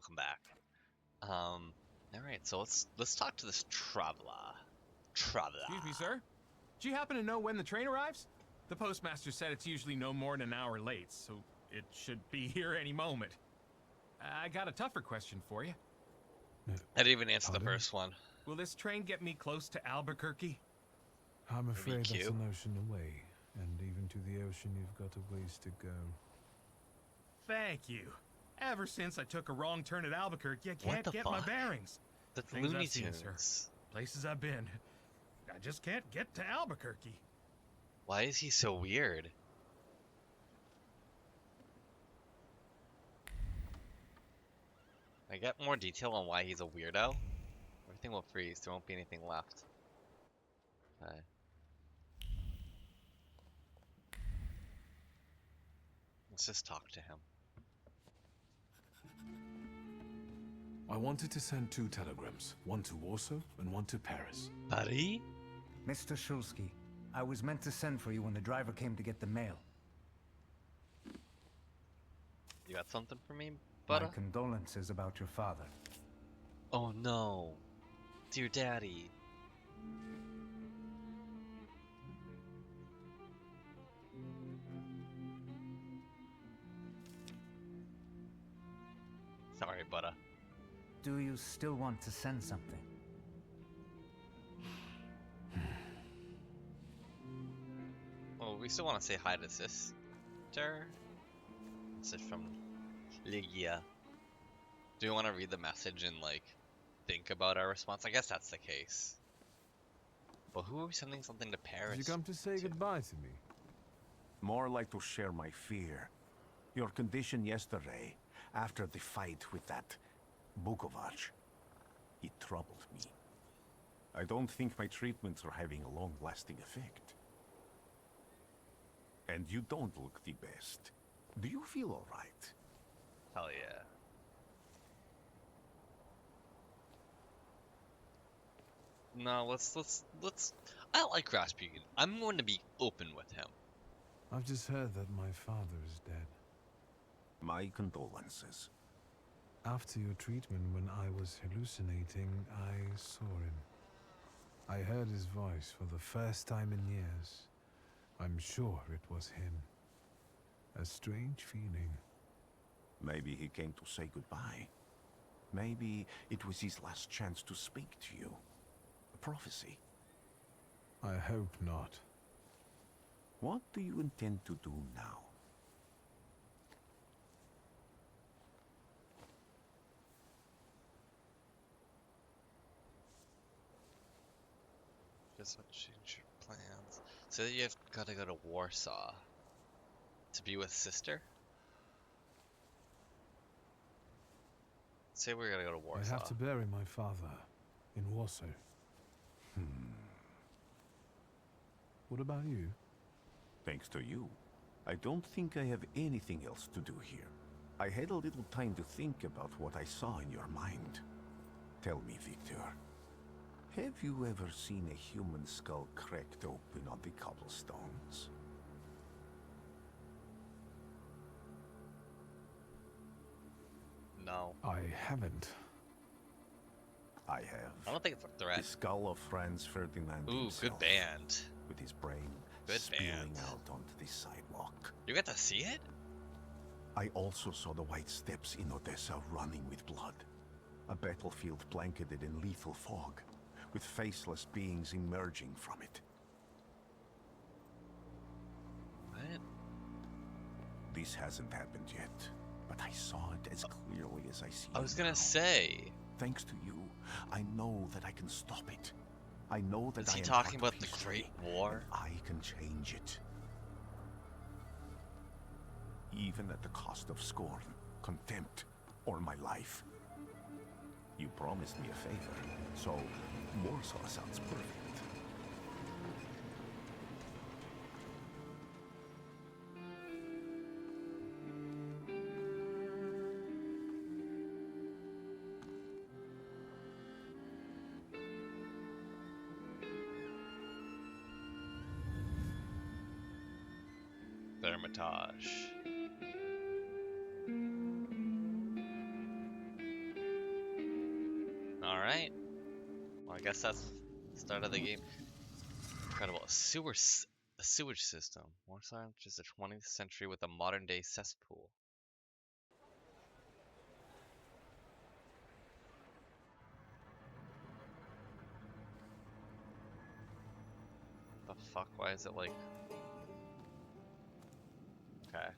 welcome back. All right, so let's talk to this traveler. Excuse me, sir. Do you happen to know when the train arrives? The postmaster said it's usually no more than an hour late, so it should be here any moment. I got a tougher question for you. I didn't even answer the first one. Will this train get me close to Albuquerque? I'm afraid that's cute. an ocean away, and even to the ocean you've got a ways to go. Thank you. Ever since I took a wrong turn at Albuquerque, I can't get my bearings. That's Things Looney I've seen, sir. Tunes. Places I've been. I just can't get to Albuquerque. Why is he so weird? I get more detail on why he's a weirdo. Everything will freeze. There won't be anything left. Okay. Let's just talk to him. I wanted to send 2 telegrams, one to Warsaw and one to Paris. Buddy? Mr. Shulsky, I was meant to send for you when the driver came to get the mail. You got something for me, My budda? condolences about your father. Oh no. Dear daddy. Sorry, budda. Do you still want to send something? Oh, we still want to say hi to sister. Message from Ligia. Do you want to read the message and, like, think about our response? I guess that's the case. But who are we sending something to Paris? Did you come to say goodbye to me? More like to share my fear. Your condition yesterday, after the fight with that Bukovac, it troubled me. I don't think my treatments are having a long-lasting effect. And you don't look the best. Do you feel all right? Hell yeah. No, let's. I like Rasputin. I'm going to be open with him. I've just heard that my father is dead. My condolences. After your treatment, when I was hallucinating, I saw him. I heard his voice for the first time in years. I'm sure it was him. A strange feeling. Maybe he came to say goodbye. Maybe it was his last chance to speak to you. A prophecy. I hope not. What do you intend to do now? Just want to change your plans. So you've got to go to Warsaw to be with sister. Say we're gonna go to Warsaw. I have to bury my father in Warsaw. What about you? Thanks to you. I don't think I have anything else to do here. I had a little time to think about what I saw in your mind. Tell me, Victor. Have you ever seen a human skull cracked open on the cobblestones? No. I haven't. I have. I don't think it's a The threat. skull of Franz Ferdinand Ooh, himself, good band. with his brain Good spilling band. out onto the sidewalk. You got to see it? I also saw the white steps in Odessa running with blood. A battlefield blanketed in lethal fog, with faceless beings emerging from it. What? This hasn't happened yet, but I saw it as clearly as I see it I was now. gonna say. Thanks to you, I know that I can stop it. I know that Is he I am talking part of about the history, Great War? and I can change it. Even at the cost of scorn, contempt, or my life. You promised me a favor, so Warsaw sounds perfect. Thaumaturge. guess that's the start of the game. Incredible. A sewage system. Warsaw enters the 20th century with a modern day cesspool. The fuck? Why is it like... Okay.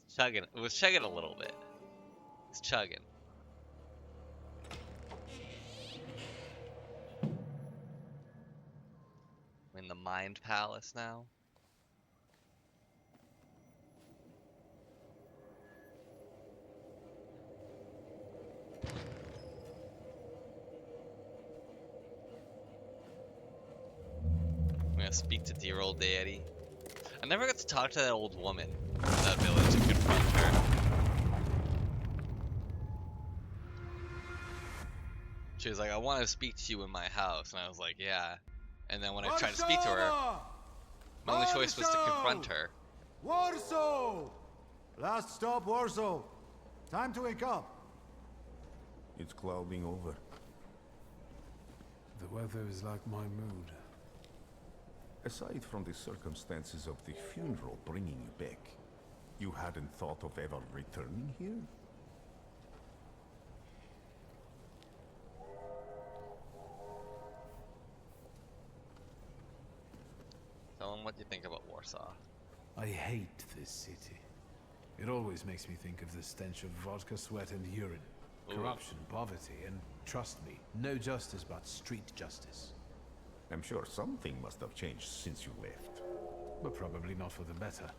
It's chugging. It was chugging a little bit. It's chugging. I'm in the Mind Palace now. I'm gonna speak to dear old deity. I never got to talk to that old woman in that village and confront her. She was like, I want to speak to you in my house. And I was like, yeah. And then when I tried to speak to her, my only choice was to confront her. Warsaw! Last stop, Warsaw. Time to wake up. It's clouding over. The weather is like my mood. Aside from the circumstances of the funeral bringing you back, you hadn't thought of ever returning here? Tell him what you think about Warsaw. I hate this city. It always makes me think of the stench of vodka, sweat, and urine. Ooh. Corruption, poverty, and trust me, no justice but street justice. I'm sure something must have changed since you left. But probably not for the better.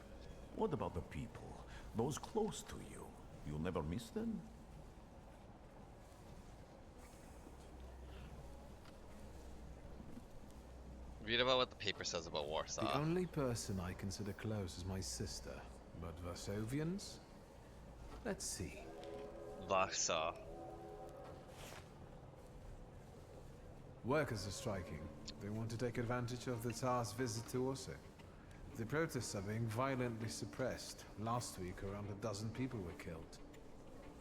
What about the people? Those close to you? You'll never miss them? Read about what the paper says about Warsaw. The only person I consider close is my sister. But Varsovians? Let's see. Warsaw. Workers are striking. They want to take advantage of the Tsar's visit to Warsaw. The protests are being violently suppressed. Last week, around a dozen people were killed.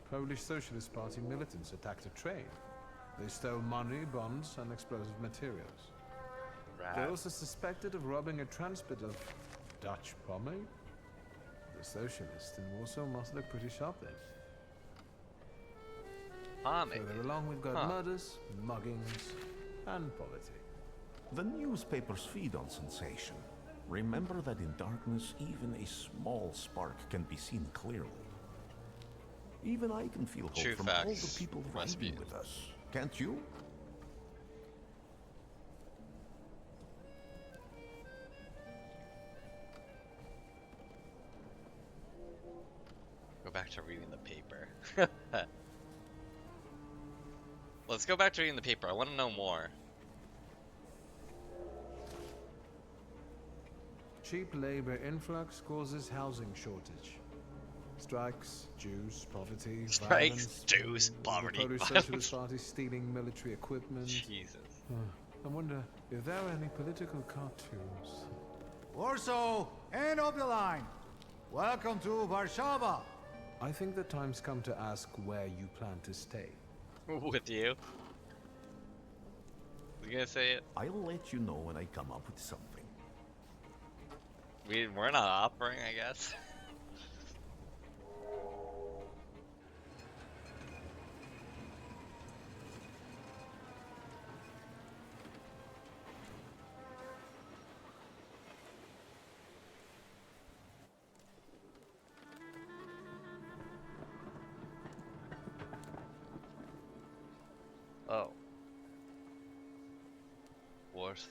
Polish Socialist Party militants attacked a train. They stole money, bonds, and explosive materials. They're also suspected of robbing a transport of Dutch pomade. The socialists in Warsaw must look pretty sharp then. Further along, we've got murders, muggings, and poverty. The newspapers feed on sensation. Remember that in darkness, even a small spark can be seen clearly. Even I can feel hope True from all facts. the people Must riding be. with us. Can't you? Go back to reading the paper. Let's go back to reading the paper. I want to know more. Cheap labor influx causes housing shortage. Strikes, Jews, poverty, Strikes, violence, Jews, poverty, the Polish violence. Socialist Party stealing military equipment. Jesus. I wonder if there are any political cartoons. Warsaw, end of the line. Welcome to Warsaw. I think the time's come to ask where you plan to stay. With you? You gonna say it? I'll let you know when I come up with something. We're not offering, I guess. Oh. Warsaw.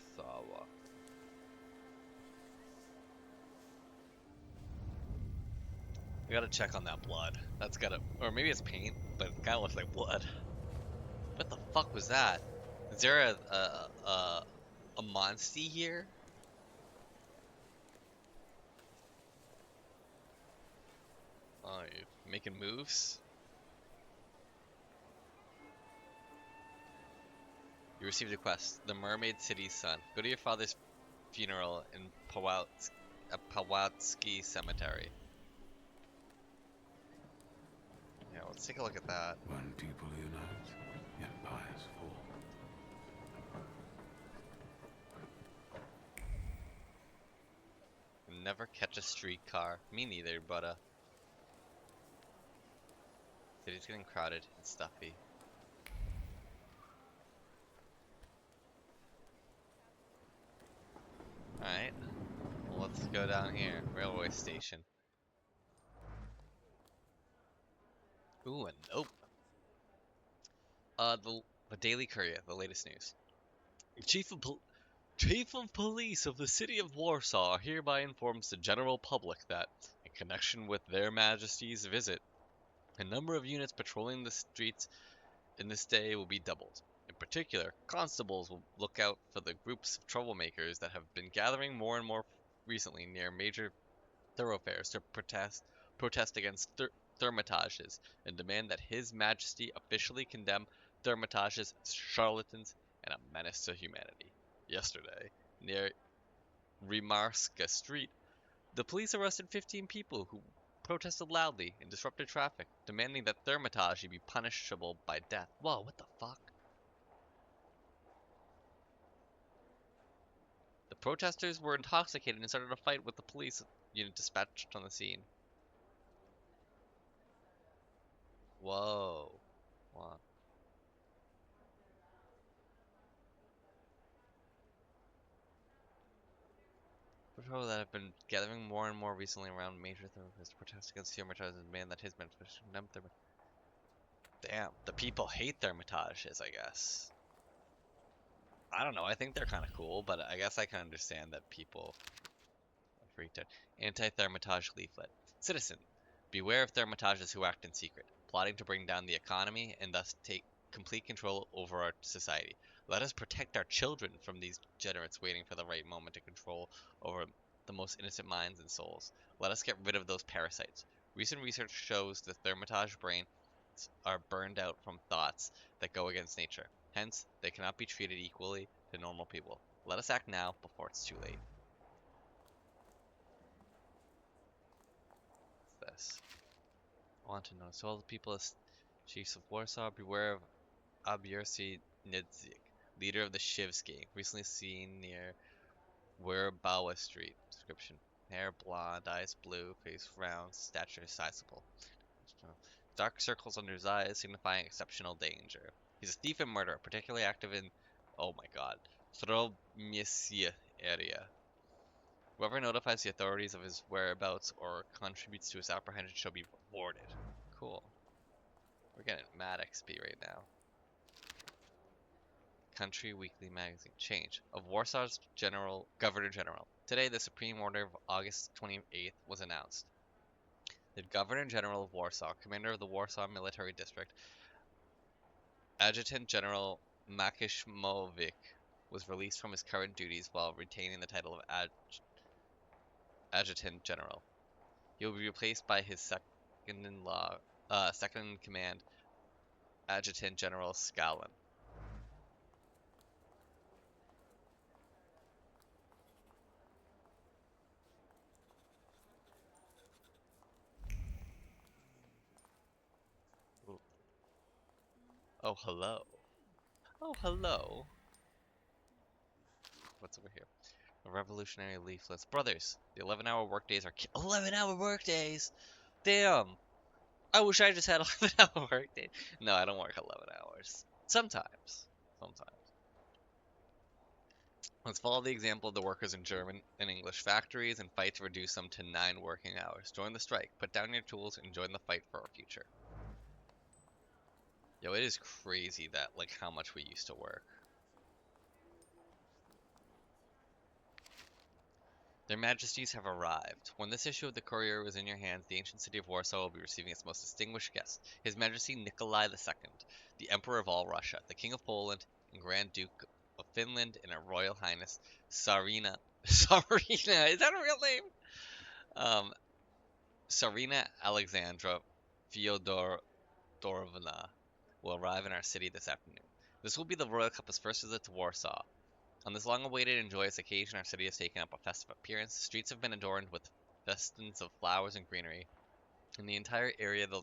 We gotta check on that blood. That's gotta, or maybe it's paint, but it kinda looks like blood. What the fuck was that? Is there a monster here? Oh, you making moves? You received a quest. The Mermaid City's son. Go to your father's funeral in Pawatsky Cemetery. Yeah, let's take a look at that. When people unite, Never catch a streetcar. Me neither, but city's getting crowded and stuffy. Alright. Well, let's go down here. Railway station. Ooh, a nope. The Daily Courier, the latest news. Chief of Police of the City of Warsaw hereby informs the general public that, in connection with their Majesty's visit, a number of units patrolling the streets in this day will be doubled. In particular, constables will look out for the groups of troublemakers that have been gathering more and more recently near major thoroughfares to protest against Thaumaturges and demand that His Majesty officially condemn Thaumaturges as charlatans and a menace to humanity. Yesterday, near Rimarska Street, the police arrested 15 people who protested loudly and disrupted traffic, demanding that Thaumaturge be punishable by death. Whoa, what the fuck? The protesters were intoxicated and started a fight with the police unit dispatched on the scene. Whoa. Wow. Patrol that have been gathering more and more recently around major thoroughfares to protest against Thaumaturge and demand that his men condemn Thaumaturge. Damn, the people hate Thaumaturges, I guess. I don't know, I think they're kind of cool, but I guess I can understand that people are freaked out. Anti-Thaumaturge leaflet. Citizen, beware of Thaumaturges who act in secret, plotting to bring down the economy and thus take complete control over our society. Let us protect our children from these degenerates waiting for the right moment to control over the most innocent minds and souls. Let us get rid of those parasites. Recent research shows the Thaumaturge brains are burned out from thoughts that go against nature. Hence, they cannot be treated equally to normal people. Let us act now before it's too late. What's this? I want to know. So all the people as chiefs of Warsaw, beware of Abiersi Nidzik, leader of the Shivs gang, recently seen near Werebawa Street. Description: hair blonde, eyes blue, face round, stature sizable. Dark circles under his eyes, signifying exceptional danger. He's a thief and murderer, particularly active in, oh my god, Thaumaturge area. Whoever notifies the authorities of his whereabouts or contributes to his apprehension shall be rewarded. Cool. We're getting mad XP right now. Country Weekly Magazine. Change of Warsaw's Governor General. Today, the Supreme Order of August 28th was announced. The Governor General of Warsaw, Commander of the Warsaw Military District, Adjutant General Makishmovic, was released from his current duties while retaining the title of Adjutant General. He will be replaced by his second in command, Adjutant General Scallon. Ooh. Oh, hello. Oh, hello. What's over here? A revolutionary leaflets. Brothers, the 11-hour workdays are 11-hour workdays? Damn. I wish I just had 11-hour workdays. No, I don't work 11 hours. Sometimes. Let's follow the example of the workers in German and English factories and fight to reduce them to 9 working hours. Join the strike, put down your tools, and join the fight for our future. Yo, it is crazy that, like, how much we used to work. Their Majesties have arrived. When this issue of the Courier is in your hands, the ancient city of Warsaw will be receiving its most distinguished guest, His Majesty Nikolai II, the Emperor of all Russia, the King of Poland, and Grand Duke of Finland, and Her Royal Highness Tsarina. Tsarina, is that a real name? Tsarina Alexandra Fyodorovna will arrive in our city this afternoon. This will be the royal couple's first visit to Warsaw. On this long-awaited and joyous occasion, our city has taken up a festive appearance. The streets have been adorned with festoons of flowers and greenery, and the entire area the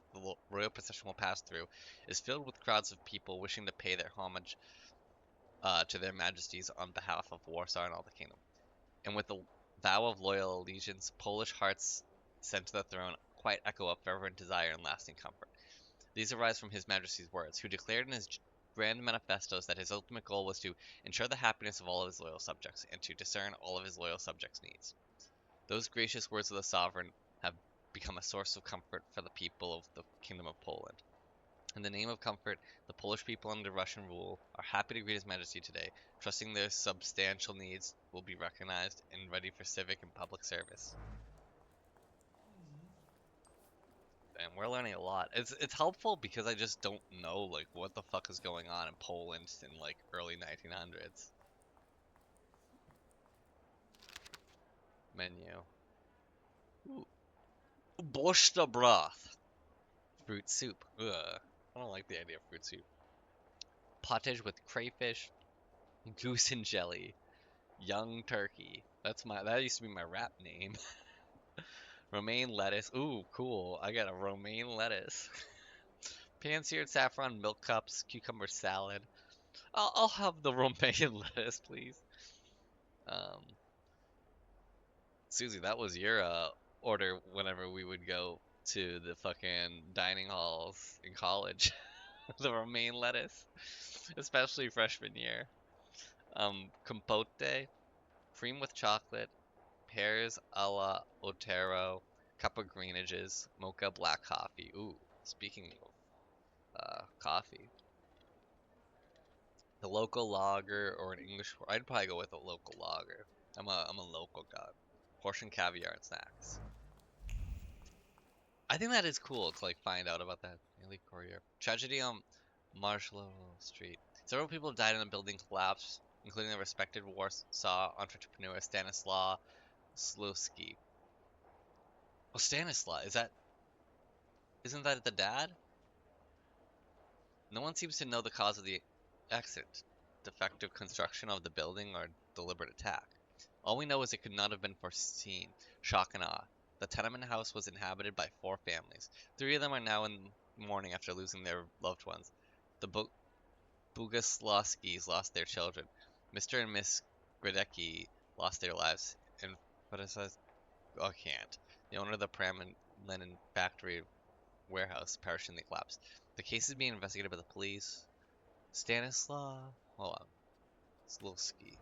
royal procession will pass through is filled with crowds of people wishing to pay their homage to their majesties on behalf of Warsaw and all the kingdom. And with the vow of loyal allegiance, Polish hearts sent to the throne quite echo up fervent desire and lasting comfort. These arise from His Majesty's words, who declared in his grand manifestos that his ultimate goal was to ensure the happiness of all of his loyal subjects, and to discern all of his loyal subjects' needs. Those gracious words of the sovereign have become a source of comfort for the people of the Kingdom of Poland. In the name of comfort, the Polish people under Russian rule are happy to greet His Majesty today, trusting their substantial needs will be recognized and ready for civic and public service. And we're learning a lot. It's helpful because I just don't know like what the fuck is going on in Poland in like early 1900s. Menu. Ooh. Borscht broth. Fruit soup. Ugh. I don't like the idea of fruit soup. Pottage with crayfish, goose and jelly, young turkey. That used to be my rap name. Romaine lettuce. Ooh, cool. I got a romaine lettuce. Pan-seared saffron milk cups, cucumber salad. I'll have the romaine lettuce, please. Susie, that was your order whenever we would go to the fucking dining halls in college. The romaine lettuce, especially freshman year. Compote, cream with chocolate, pears a la Otero, cup of greenages, mocha black coffee. Ooh, speaking of coffee. The local lager or an English. I'd probably go with a local lager. I'm a local guy. Portion caviar and snacks. I think that is cool to like find out about that. Daily Courier. Tragedy on Marshall Street. Several people have died in a building collapse, including the respected Warsaw entrepreneur Stanislaw Slowski. Oh, Stanislaw, isn't that the dad? No one seems to know the cause of the accident. Defective construction of the building or deliberate attack. All we know is it could not have been foreseen. Shock and awe. The tenement house was inhabited by 4 families. 3 of them are now in mourning after losing their loved ones. The Bugoslavskis lost their children. Mr. and Miss Gradecki lost their lives. And what is that? Oh, I can't. The owner of the Pram and Linen factory warehouse perished in the collapse. The case is being investigated by the police. Stanislaw? Hold on. Slowski.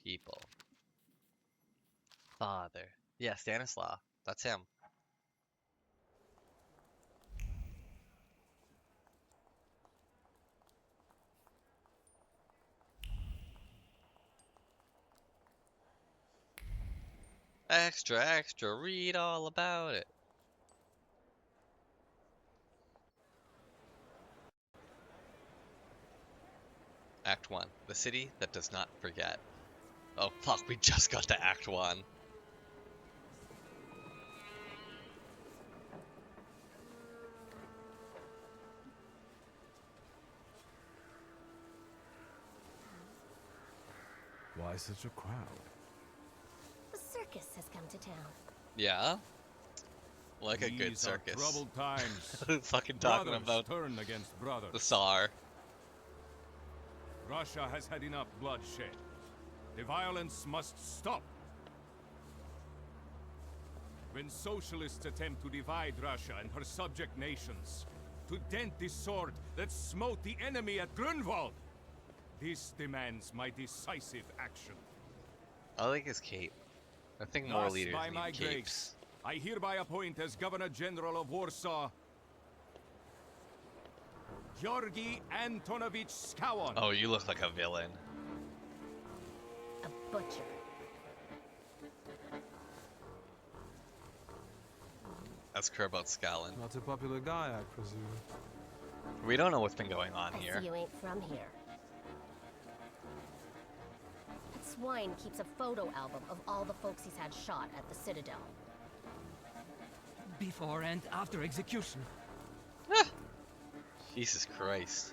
People. Father. Yeah, Stanislaw. That's him. Extra, extra, read all about it. Act 1. The city that does not forget. Oh fuck, we just got to Act 1. Why such a crowd? The circus has come to town. Yeah? Like a good These are circus. troubled times. Fucking talking Brothers about turn against brothers. the Tsar. Russia has had enough bloodshed. The violence must stop. When socialists attempt to divide Russia and her subject nations, to dent the sword that smote the enemy at Grunwald, this demands my decisive action. I like his cape. I think more Thus, leaders by need my capes. grace, I hereby appoint as Governor General of Warsaw Georgi Antonovich Skowon. Oh, you look like a villain. A butcher. That's about Scotland. Not a popular guy, I presume. We don't know what's been going on I here. see you ain't from here. That swine keeps a photo album of all the folks he's had shot at the Citadel. Before and after execution. Jesus Christ.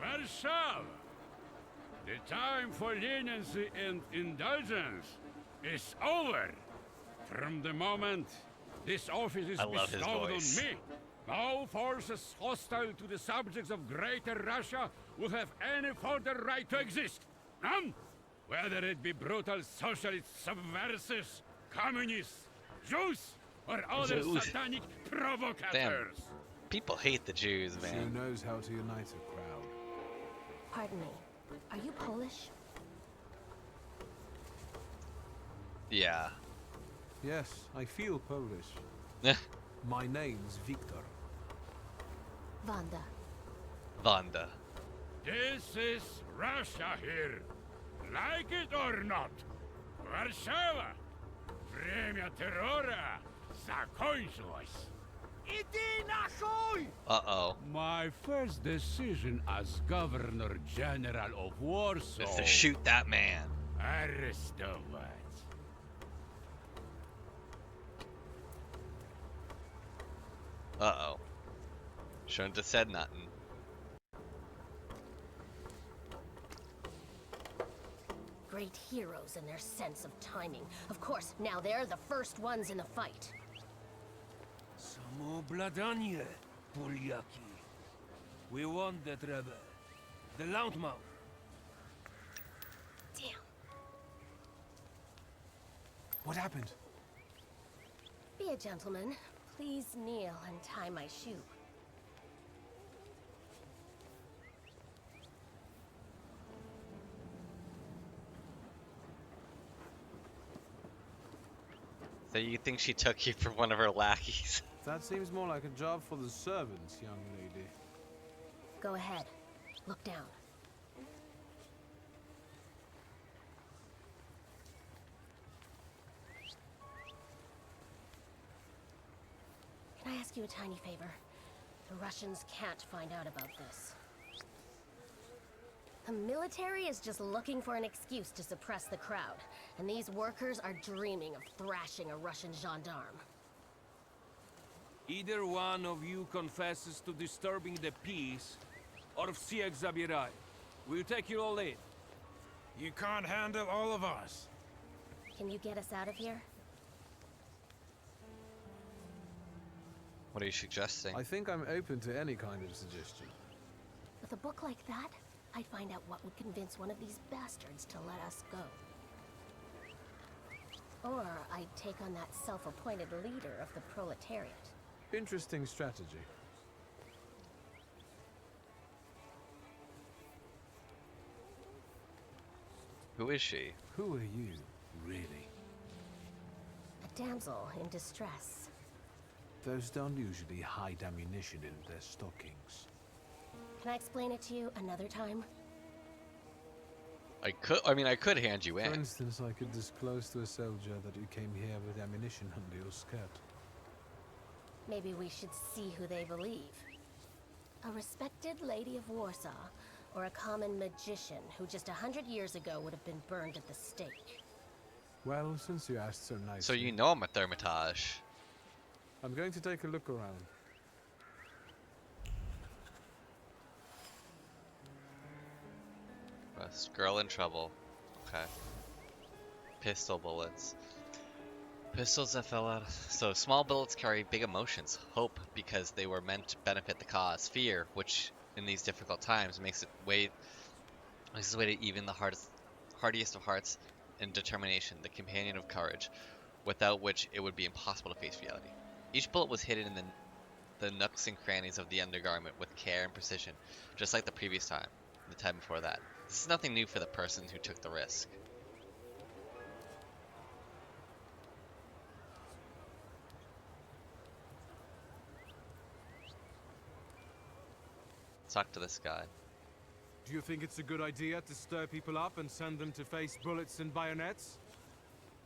Warsaw! The time for leniency and indulgence is over. From the moment this office is I love his bestowed on voice. me, no forces hostile to the subjects of Greater Russia will have any further right to exist. None? Whether it be brutal socialist subversives, communists, Jews, or other Jews. satanic provocateurs. Damn. People hate the Jews, She man. knows how to unite a crowd. Pardon me. Are you Polish? Yeah. Yes, I feel Polish. My name's Victor. Wanda. Vanda. This is Russia here. Like it or not. Warszawa. Время террора закончилось. Иди нахуй! Uh-oh. My first decision as Governor General of Warsaw Is to shoot that man. arrestovать. Uh-oh. Shouldn't have said nothing. Great heroes in their sense of timing. Of course, now they're the first ones in the fight. Самообладание, поляки. We won that rebel. The Loudmouth. Damn. What happened? Be a gentleman. Please kneel and tie my shoe. So you think she took you for one of her lackeys? That seems more like a job for the servants, young lady. Go ahead. Look down. Can I ask you a tiny favor? The Russians can't find out about this. The military is just looking for an excuse to suppress the crowd, and these workers are dreaming of thrashing a Russian gendarme. Either one of you confesses to disturbing the peace, or всех забирай. We'll take you all in. You can't handle all of us. Can you get us out of here? What are you suggesting? I think I'm open to any kind of suggestion. With a book like that, I'd find out what would convince one of these bastards to let us go. Or I'd take on that self-appointed leader of the proletariat. Interesting strategy. Who is she? Who are you, really? A damsel in distress. Those don't usually hide ammunition in their stockings. Can I explain it to you another time? I could hand you For in. instance, I could disclose to a soldier that you came here with ammunition under your skirt. Maybe we should see who they believe. A respected lady of Warsaw, or a common magician who just 100 years ago would have been burned at the stake. Well, since you asked so nicely... So you know I'm a Thaumaturge. I'm going to take a look around. This girl in trouble. Okay. Pistol bullets. Pistols that fell out. So small bullets carry big emotions. Hope, because they were meant to benefit the cause. Fear, which in these difficult times makes its way to even the hardiest of hearts, and determination, the companion of courage, without which it would be impossible to face reality. Each bullet was hidden in the nooks and crannies of the undergarment with care and precision, just like the previous time, the time before that. This is nothing new for the person who took the risk. Talk to this guy. Do you think it's a good idea to stir people up and send them to face bullets and bayonets?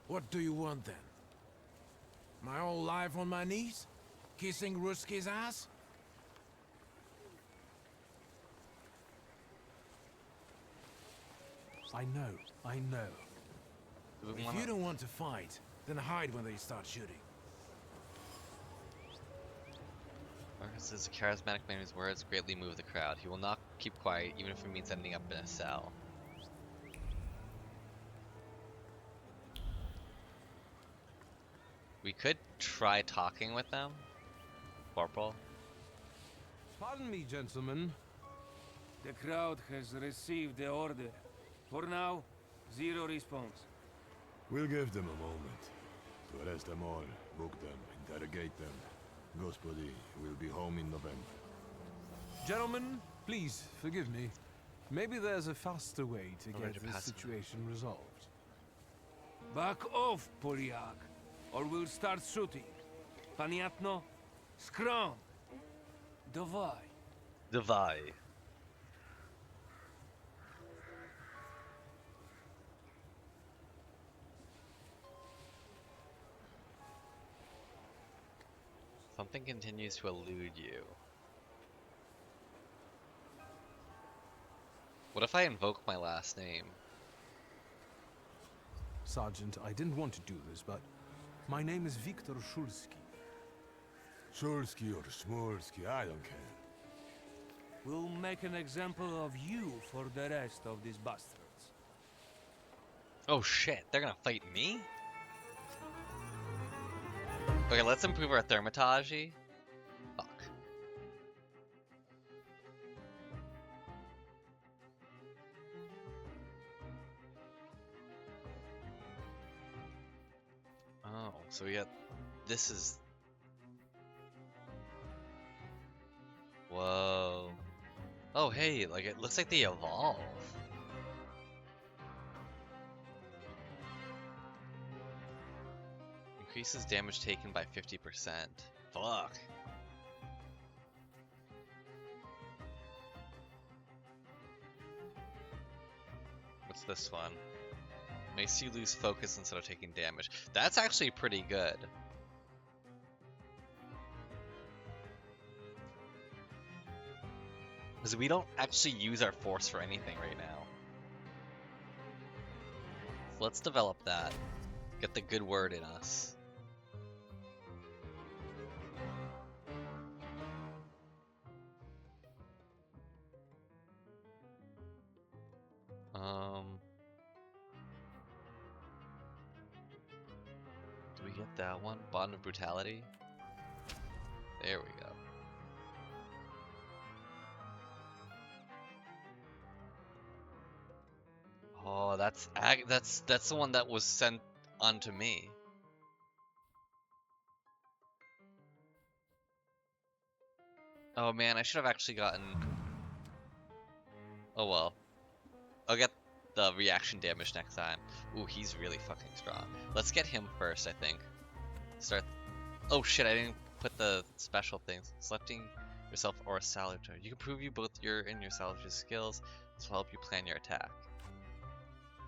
What do you want then? My whole life on my knees? Kissing Ruski's ass? I know. If you don't want to fight, then hide when they start shooting. Marcus is a charismatic man whose words greatly move the crowd. He will not keep quiet, even if it means ending up in a cell. We could try talking with them. Corporal. Pardon me, gentlemen. The crowd has received the order. For now, zero response. We'll give them a moment. To arrest them all, book them, interrogate them. Господи will be home in November. Gentlemen, please forgive me. Maybe there's a faster way to Already get this passed. situation resolved. Back off, Poliak, or we'll start shooting. Paniatno? Scrum! Dawaj. Divide. Something continues to elude you. What if I invoke my last name? Sergeant, I didn't want to do this, but my name is Viktor Shulsky. Shulsky or Smolsky, I don't care. We'll make an example of you for the rest of these bastards. Oh shit, they're gonna fight me? Okay, let's improve our Thaumaturge. Fuck. Oh, so we got... This is... Whoa. Oh, hey, like, it looks like they evolve. Increases damage taken by 50%. Fuck. What's this one? Makes you lose focus instead of taking damage. That's actually pretty good. Because we don't actually use our force for anything right now. So let's develop that. Get the good word in us. Do we get that one? Bond of Brutality? There we go. Oh, that's the one that was sent onto me. Oh man, I should have actually gotten... Oh well. I'll get the reaction damage next time. Ooh, he's really fucking strong. Let's get him first, I think. Start... Oh shit, I didn't put the special things. Selecting yourself or a Salutator. You can prove you both your and your Salutator's skills. This will help you plan your attack.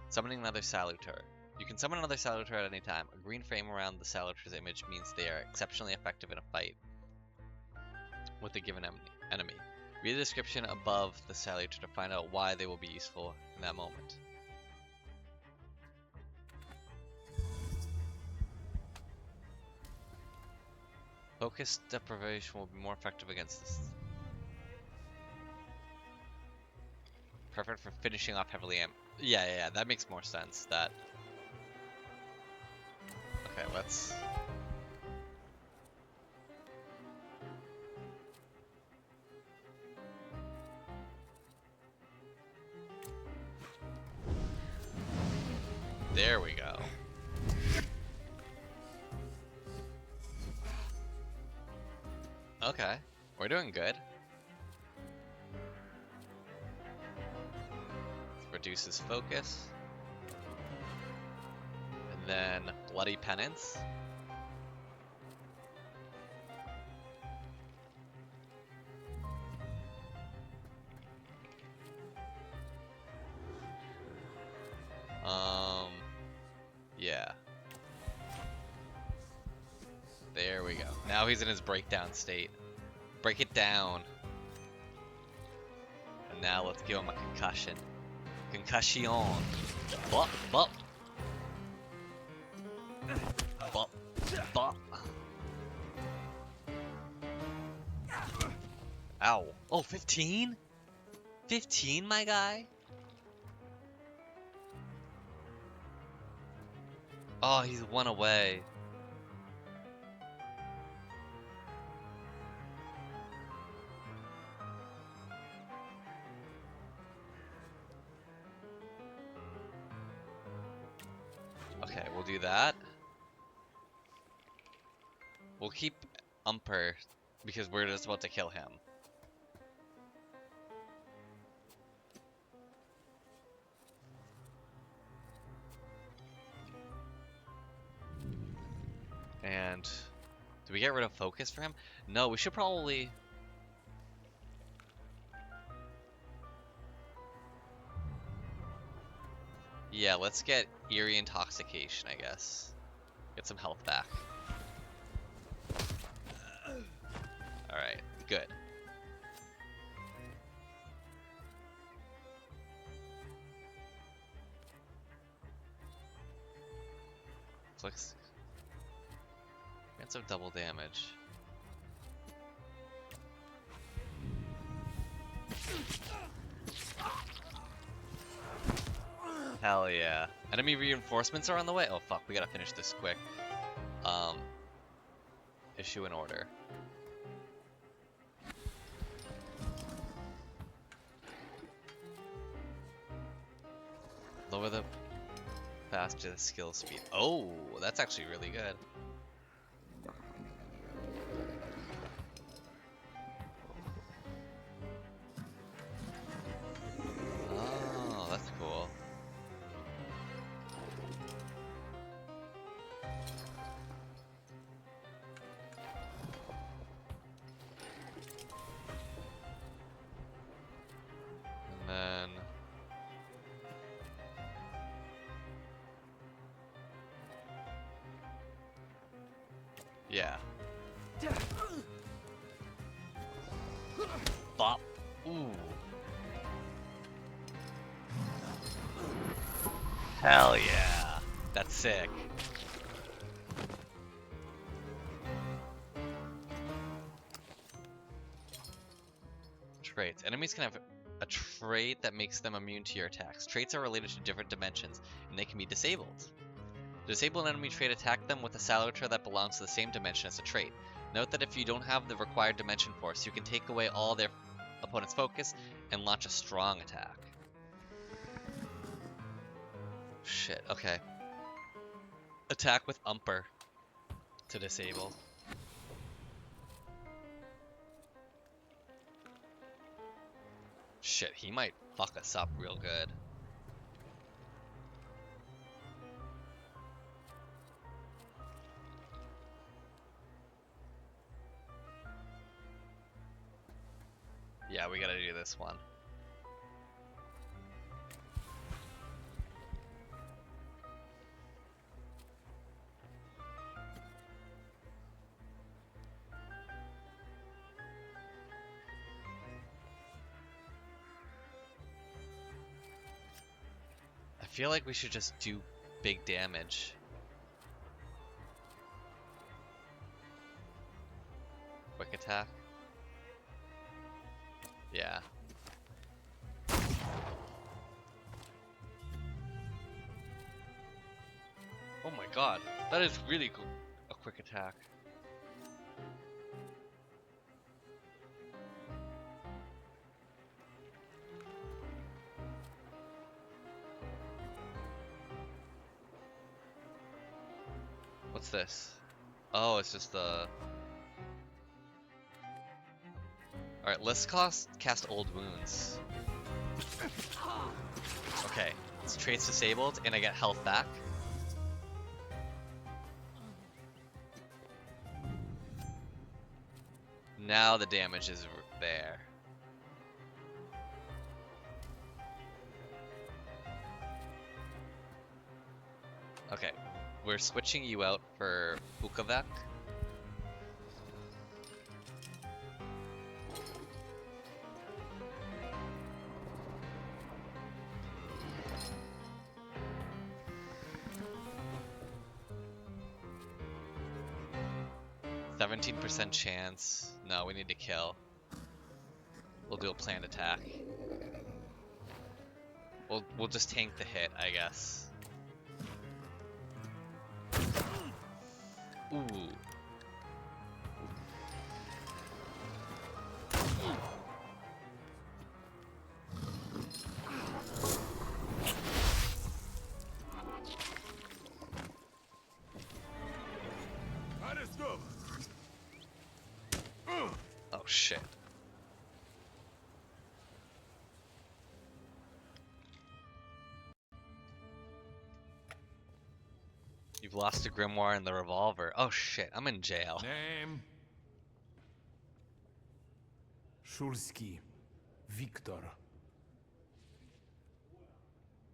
Summoning another Salutator. You can summon another Salutator at any time. A green frame around the Salutator's image means they are exceptionally effective in a fight with a given enemy. Read the description above the Salutator to find out why they will be useful in that moment. Focus deprivation will be more effective against this. Perfect for finishing off heavily yeah, that makes more sense. That. Okay, let's. There we go. Okay, we're doing good. Reduces focus. And then Bloody Penance. Yeah. There we go. Now he's in his breakdown state. Break it down. And now let's give him a concussion. Concussion. Bop, bop. Bop, bop. Ow. Oh, 15? 15, my guy? Oh, he's one away. Okay, we'll do that. We'll keep Umper because we're just about to kill him. And do we get rid of focus for him? No, we should probably... Yeah, let's get eerie intoxication, I guess. Get some health back. Alright, good. Flicks. Chance of double damage. Hell yeah. Enemy reinforcements are on the way? Oh fuck, we gotta finish this quick. Issue an order. Lower the faster skill speed. Oh, that's actually really good. Oh, that's cool. And then... yeah. Bop. Ooh. Hell yeah. That's sick. Traits. Enemies can have a trait that makes them immune to your attacks. Traits are related to different dimensions, and they can be disabled. Disable an enemy trait, attack them with a salutator that belongs to the same dimension as the trait. Note that if you don't have the required dimension force, you can take away all their opponent's focus and launch a strong attack. Shit, okay. Attack with Umper to disable. Shit, he might fuck us up real good. Yeah, we gotta do this one. I feel like we should just do big damage. Quick attack. Yeah. Oh my god, that is really cool. A quick attack. What's this? Oh, it's just the... Alright, let's cast Old Wounds. Okay, it's traits disabled, and I get health back. Now the damage is there. Okay, we're switching you out for Bukovac. %17 chance. No, we need to kill. We'll do a planned attack. We'll just tank the hit, I guess. Ooh. shit. You've lost a grimoire and the revolver. Oh shit, I'm in jail. Name? Shulsky. Victor.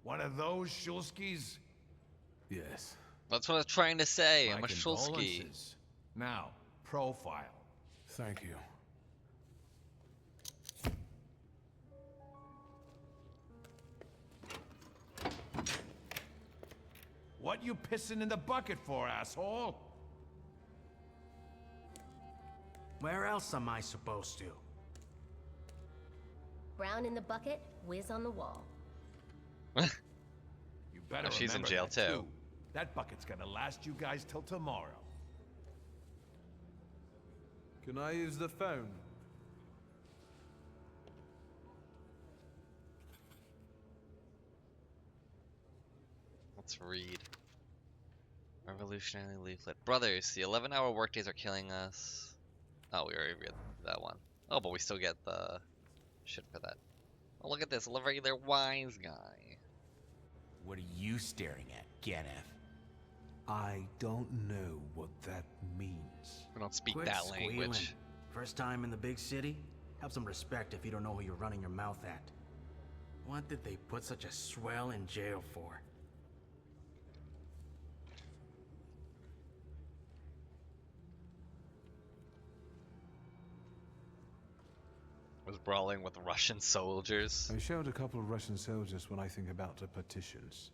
One of those Shulskis? Yes. That's what I was trying to say. My I'm a Shulsky. condolences. Now, profile. Thank you. What you pissing in the bucket for, asshole? Where else am I supposed to? Brown in the bucket, whiz on the wall. You better Oh, she's in remember jail that, too. That bucket's gonna last you guys till tomorrow. Can I use the phone? Let's read. Revolutionary leaflet. Brothers, the 11-hour workdays are killing us. Oh, we already read that one. Oh, but we still get the shit for that. Oh, look at this. A regular wise guy. What are you staring at, Ganef? I don't know what that means. We don't speak Quit that squealing. language. First time in the big city? Have some respect if you don't know who you're running your mouth at. What did they put such a swell in jail for? Was brawling with Russian soldiers. I showed a couple of Russian soldiers when I think about the petitions.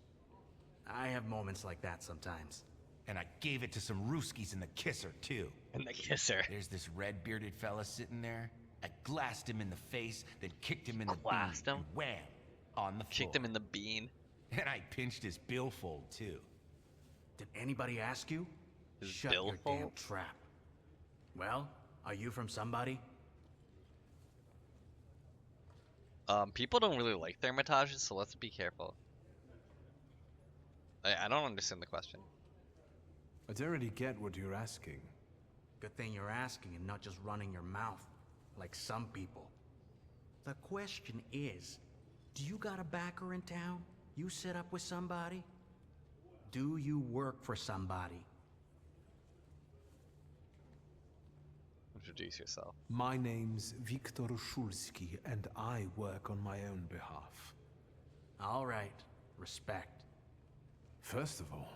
I have moments like that sometimes. And I gave it to some Ruskies in the kisser, too. In the kisser. There's this red-bearded fella sitting there. I glassed him in the face, then kicked him in the Glassed bean. him? And wham! On the floor. Kicked him in the bean. And I pinched his billfold, too. Did anybody ask you? His Shut your damn billfold? trap. Well, are you from somebody? People don't really like Thaumaturges, so let's be careful. I don't understand the question. I don't really get what you're asking. Good thing you're asking and not just running your mouth, like some people. The question is, do you got a backer in town? You set up with somebody? Do you work for somebody? Introduce yourself. My name's Viktor Shulsky, and I work on my own behalf. All right, respect. First of all,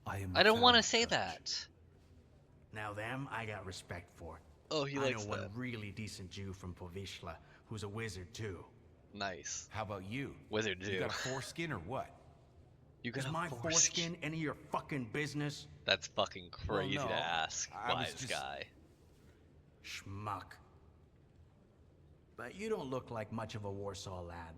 I don't want to say that. Now them, I got respect for. Oh, he likes I know one that. really decent Jew from Povishla, who's a wizard too. Nice. How about you? Wizard Jew. You got a foreskin or what? You got Is a my foreskin? foreskin any of your fucking business? That's fucking crazy no, to ask, I was wise just- guy. Schmuck. But you don't look like much of a Warsaw lad.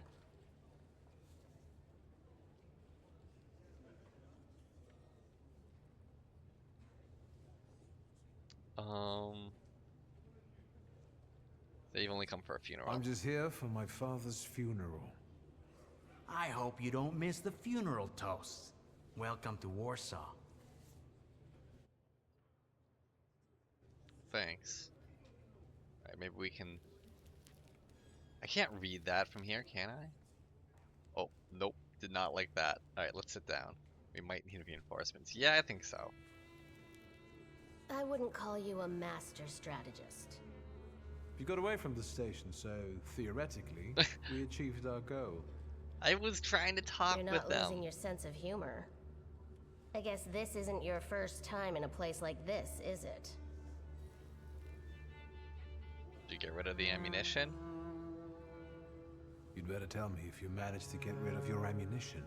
They've only come for a funeral. I'm just here for my father's funeral. I hope you don't miss the funeral toasts. Welcome to Warsaw. Thanks. Alright, maybe we can... I can't read that from here, can I? Oh, nope. Did not like that. Alright, let's sit down. We might need reinforcements. Yeah, I think so. I wouldn't call you a master strategist. You got away from the station, so theoretically, we achieved our goal. I was trying to talk You're with not them. losing your sense of humor. I guess this isn't your first time in a place like this, is it? Did you get rid of the ammunition? You'd better tell me if you managed to get rid of your ammunition.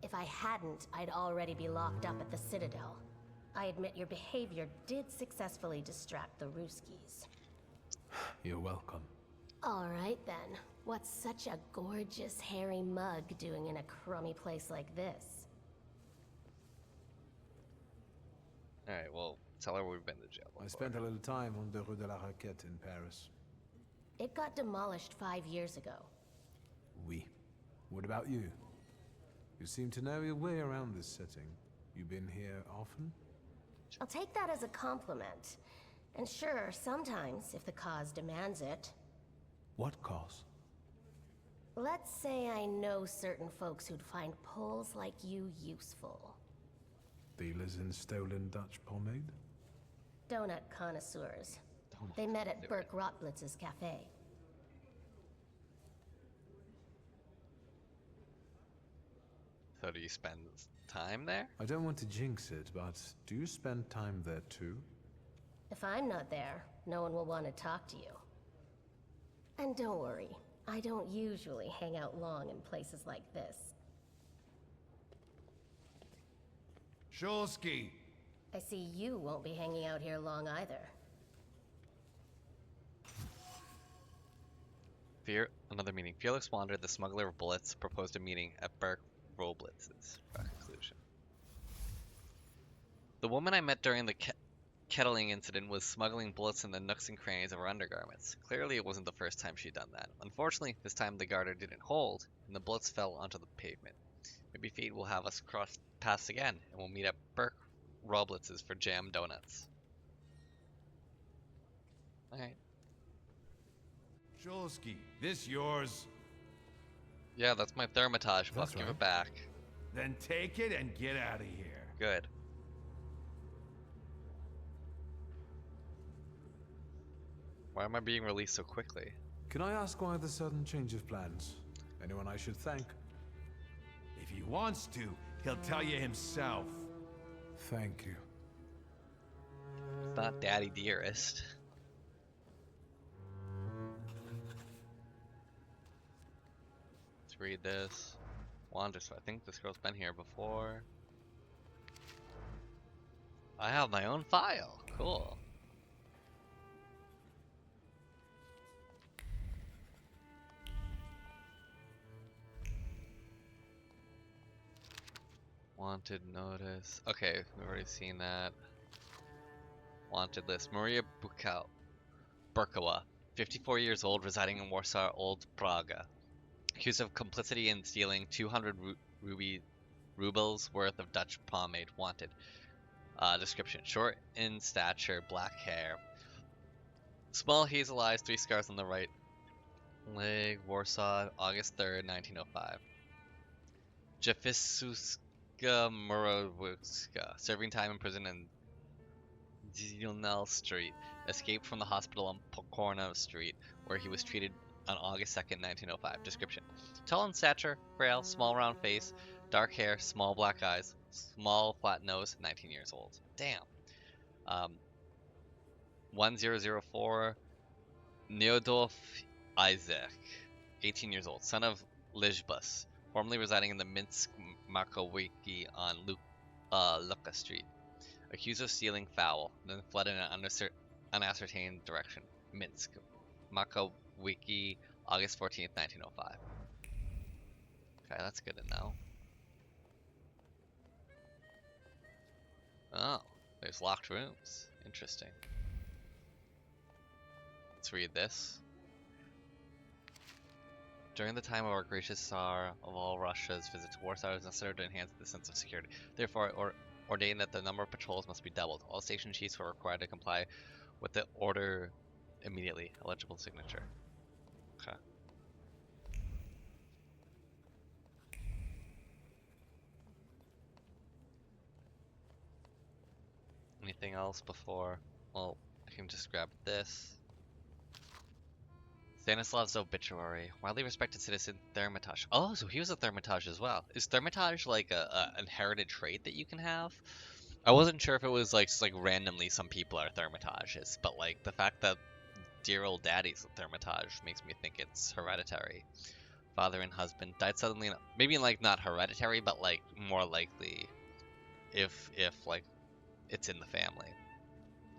If I hadn't, I'd already be locked up at the Citadel. I admit your behavior did successfully distract the Ruskies. You're welcome. All right then. What's such a gorgeous, hairy mug doing in a crummy place like this? Alright, well, tell her we've been to jail before. I spent a little time on the Rue de la Raquette in Paris. It got demolished 5 years ago. Oui. What about you? You seem to know your way around this setting. You been here often? I'll take that as a compliment. And sure, sometimes, if the cause demands it. What cause? Let's say I know certain folks who'd find poles like you useful. Dealers in stolen Dutch pomade? Donut connoisseurs. They met at Burke Rotblitz's cafe. So do you spend time there? I don't want to jinx it, but do you spend time there too? If I'm not there, no one will want to talk to you. And don't worry, I don't usually hang out long in places like this. Shulsky! I see you won't be hanging out here long either. Another meeting. Fearless Wander, the smuggler of bullets, proposed a meeting at Burke Roblitz's conclusion. The woman I met during the kettling incident was smuggling bullets in the nooks and crannies of her undergarments. Clearly it wasn't the first time she'd done that. Unfortunately, this time the garter didn't hold, and the bullets fell onto the pavement. Maybe fate will have us cross paths again, and we'll meet at Burke Roblitz's for jam donuts. Alright. Shulsky, this yours? Yeah, that's my Thaumaturge. I'll give it back. Then take it and get out of here. Good. Why am I being released so quickly? Can I ask why the sudden change of plans? Anyone I should thank? If he wants to, he'll tell you himself. Thank you. It's not Daddy Dearest. Let's read this. Wander, so I think this girl's been here before. I have my own file. Cool. Wanted notice. Okay, we've already seen that. Wanted list. Maria Burkowa, 54 years old, residing in Warsaw, Old Praga. Accused of complicity in stealing 200 rubles worth of Dutch pomade. Wanted. Description. Short in stature, black hair. Small hazel eyes, 3 scars on the right leg. Warsaw, August 3rd, 1905. Jefisuska Murowska, serving time in prison in Zilnel Street, escaped from the hospital on Pokorna Street, where he was treated on August 2nd, 1905. Description. Tall in stature, frail, small round face, dark hair, small black eyes, small flat nose, 19 years old. Damn. 1004, Neodolf Isaac, 18 years old, son of Lijbus, formerly residing in the Minsk Makowiki on Luka Street. Accused of stealing fowl, then fled in an unascertained direction. Minsk, Makowiki, August 14th, 1905. Okay, that's good to know. Oh, there's locked rooms. Interesting. Let's read this. During the time of our gracious Tsar of all Russia's visit to Warsaw, it was necessary to enhance the sense of security. Therefore, ordained that the number of patrols must be doubled. All station chiefs were required to comply with the order immediately. Illegible signature. Okay. Anything else before? Well, I can just grab this. Stanislav's obituary. Widely respected citizen Thaumaturge. Oh, so he was a Thaumaturge as well. Is Thaumaturge like a inherited trait that you can have? I wasn't sure if it was like just like randomly some people are Thaumaturges, but like the fact that dear old daddy's a Thaumaturge makes me think it's hereditary. Father and husband died suddenly. Maybe like not hereditary, but like more likely if like it's in the family.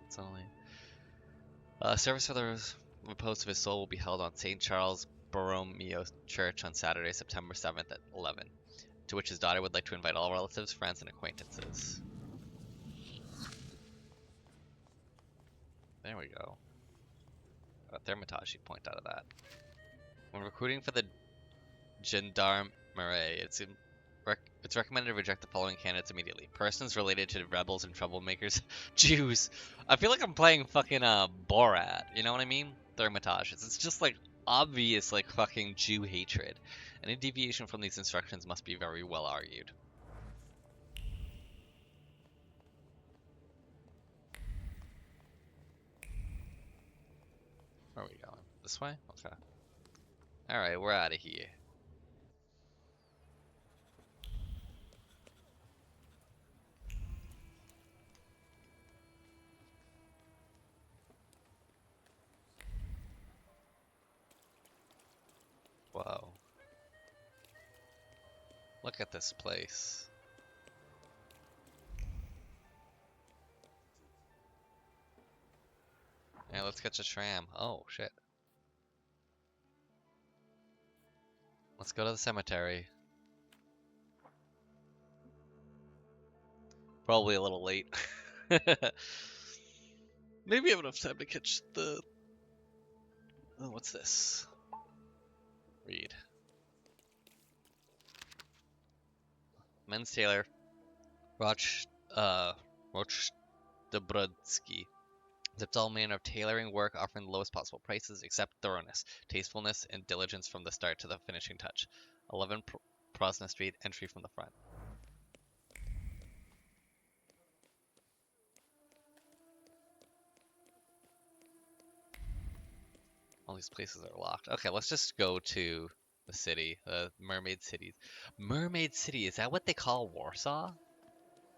It's only service for the repose of his soul will be held on St. Charles Borromeo Church on Saturday, September 7th at 11, to which his daughter would like to invite all relatives, friends, and acquaintances. There we go. A Thaumaturge point out of that. When recruiting for the gendarmerie, it's It's recommended to reject the following candidates immediately. Persons related to rebels and troublemakers. Jews. I feel like I'm playing fucking Borat. You know what I mean? Thaumaturge. It's just like obvious like fucking Jew hatred. Any deviation from these instructions must be very well argued. Where are we going? This way? Okay. Alright, we're out of here. Whoa. Look at this place. Yeah, let's catch a tram. Oh, shit. Let's go to the cemetery. Probably a little late. Maybe we have enough time to catch the... Oh, what's this? Read. Men's tailor. Rochdobrodsky. Accepts all manner of tailoring work, offering the lowest possible prices, except thoroughness, tastefulness, and diligence from the start to the finishing touch. 11 Prosna Street, entry from the front. All these places are locked. Okay, let's just go to the city, Mermaid City. Mermaid City, is that what they call Warsaw?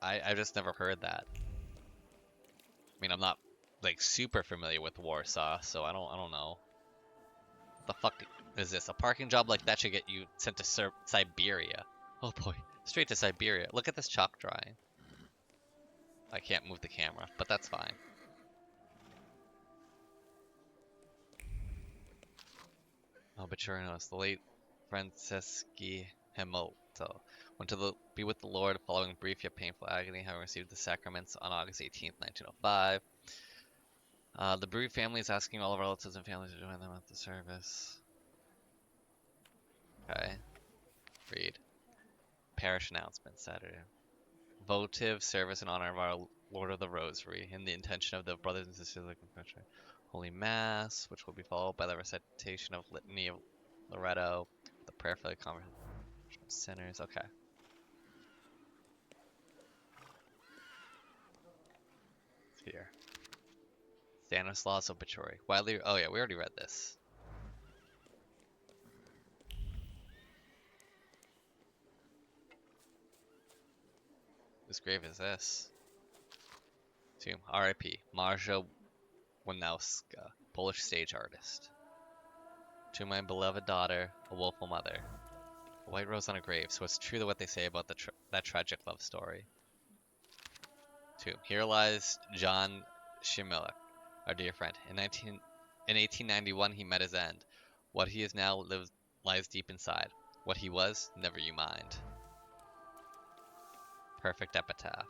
I've just never heard that. I mean, I'm not like super familiar with Warsaw, so I don't know. What the fuck is this? A parking job like that should get you sent to Siberia. Oh boy, straight to Siberia. Look at this chalk drawing. I can't move the camera, but that's fine. Obituary notice: the late Franceschi Hemolto went to be with the Lord following brief yet painful agony, having received the sacraments on August 18th, 1905. The bereaved family is asking all relatives and families to join them at the service. Okay. Read. Parish announcement, Saturday. Votive service in honor of our Lord of the Rosary, in the intention of the brothers and sisters of the confession. Holy Mass, which will be followed by the recitation of Litany of Loretto, the prayer for the conversion of sinners. Okay. Here. Stanislaus obituary. Widely. Oh yeah, we already read this. Whose grave is this? Tomb. R.I.P. Marja Wanowska, Polish stage artist. To my beloved daughter, a woeful mother. A white rose on a grave, so it's true to what they say about that tragic love story. Tomb. Here lies John Shimilek, our dear friend. In 1891, he met his end. What he is now lies deep inside. What he was, never you mind. Perfect epitaph.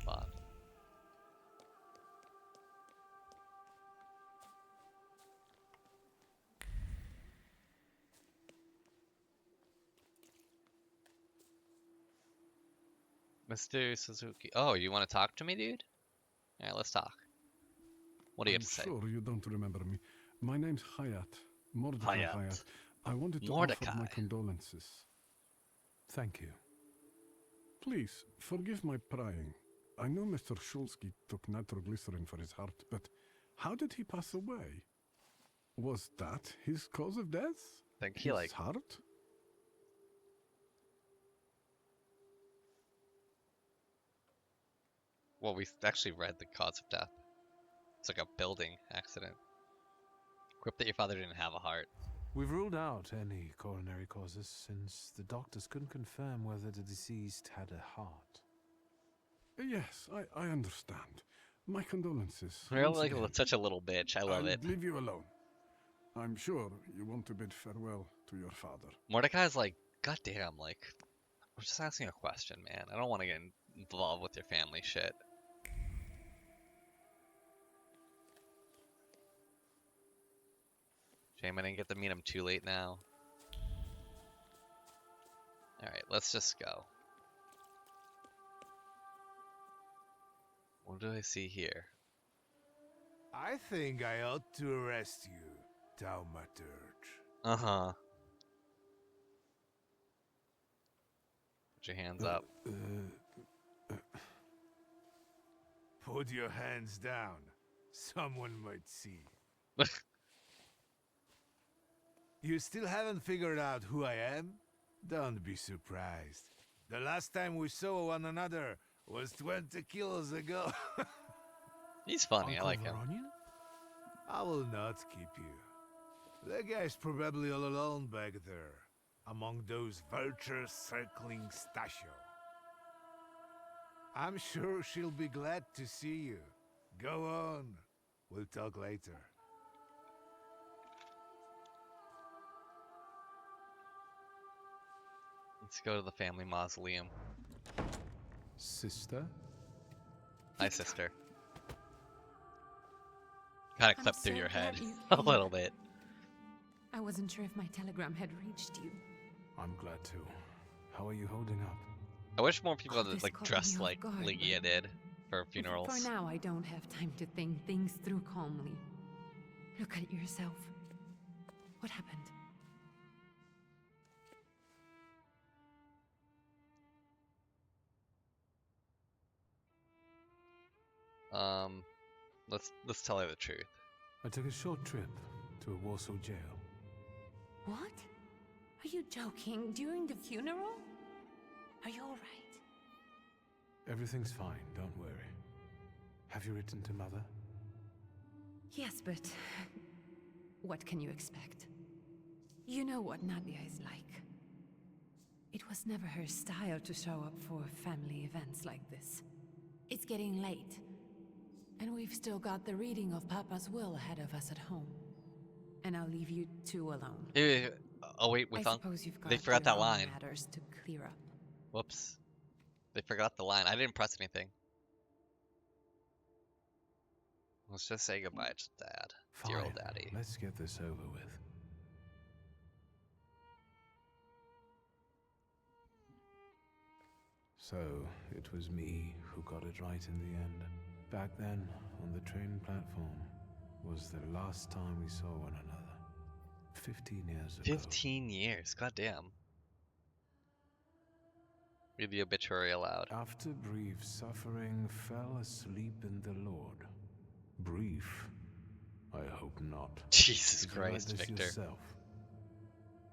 Fun. Mr. Suzuki. Oh, you want to talk to me, dude? Yeah, let's talk. What do you have to say? I'm sure you don't remember me. My name's Hayat. Mordecai Hayat. I wanted to offer my condolences. Thank you. Please, forgive my prying. I know Mr. Shulsky took nitroglycerin for his heart, but how did he pass away? Was that his cause of death? I think he his heart? Well, we actually read the cause of death. It's like a building accident. Quip that your father didn't have a heart. We've ruled out any coronary causes since the doctors couldn't confirm whether the deceased had a heart. Yes, I understand. My condolences. You're like such a little bitch. I love it. I'll leave you alone. I'm sure you want to bid farewell to your father. Mordecai's like, God damn, like, I'm just asking a question, man. I don't want to get involved with your family shit. Shame I didn't get to meet him too late now. Alright, let's just go. What do I see here? I think I ought to arrest you, Thaumaturge. Uh-huh. Put your hands up. Put your hands down. Someone might see. You still haven't figured out who I am? Don't be surprised. The last time we saw one another was 20 kilos ago. He's funny, Uncle I like him. Veronian? I will not keep you. The guy's probably all alone back there, among those vultures circling Stasio. I'm sure she'll be glad to see you. Go on. We'll talk later. Let's go to the family mausoleum. Sister? Hi, sister. Kind of clipped through so your head glad you a came. little bit. I wasn't sure if my telegram had reached you. I'm glad to. How are you holding up? I wish more people This like caught dressed me off like guard, Ligia did for funerals. For now, I don't have time to think things through calmly. Look at yourself. What happened? Let's tell her the truth. I took a short trip to a Warsaw jail. What? Are you joking? During the funeral? Are you alright? Everything's fine, don't worry. Have you written to Mother? Yes, but what can you expect? You know what Nadia is like. It was never her style to show up for family events like this. It's getting late, and we've still got the reading of Papa's will ahead of us at home. And I'll leave you two alone. Oh wait, with I Uncle, suppose you've got they forgot your that own line. matters to clear up. Whoops, they forgot the line. I didn't press anything. Let's just say goodbye to Dad, dear old Fine, Daddy. let's get this over with. So, it was me who got it right in the end. Back then, on the train platform, was the last time we saw one another. 15 years ago. 15 years, goddamn. Read the obituary aloud. After brief suffering, fell asleep in the Lord. Brief? I hope not. Jesus Did you write Christ, this Victor. yourself?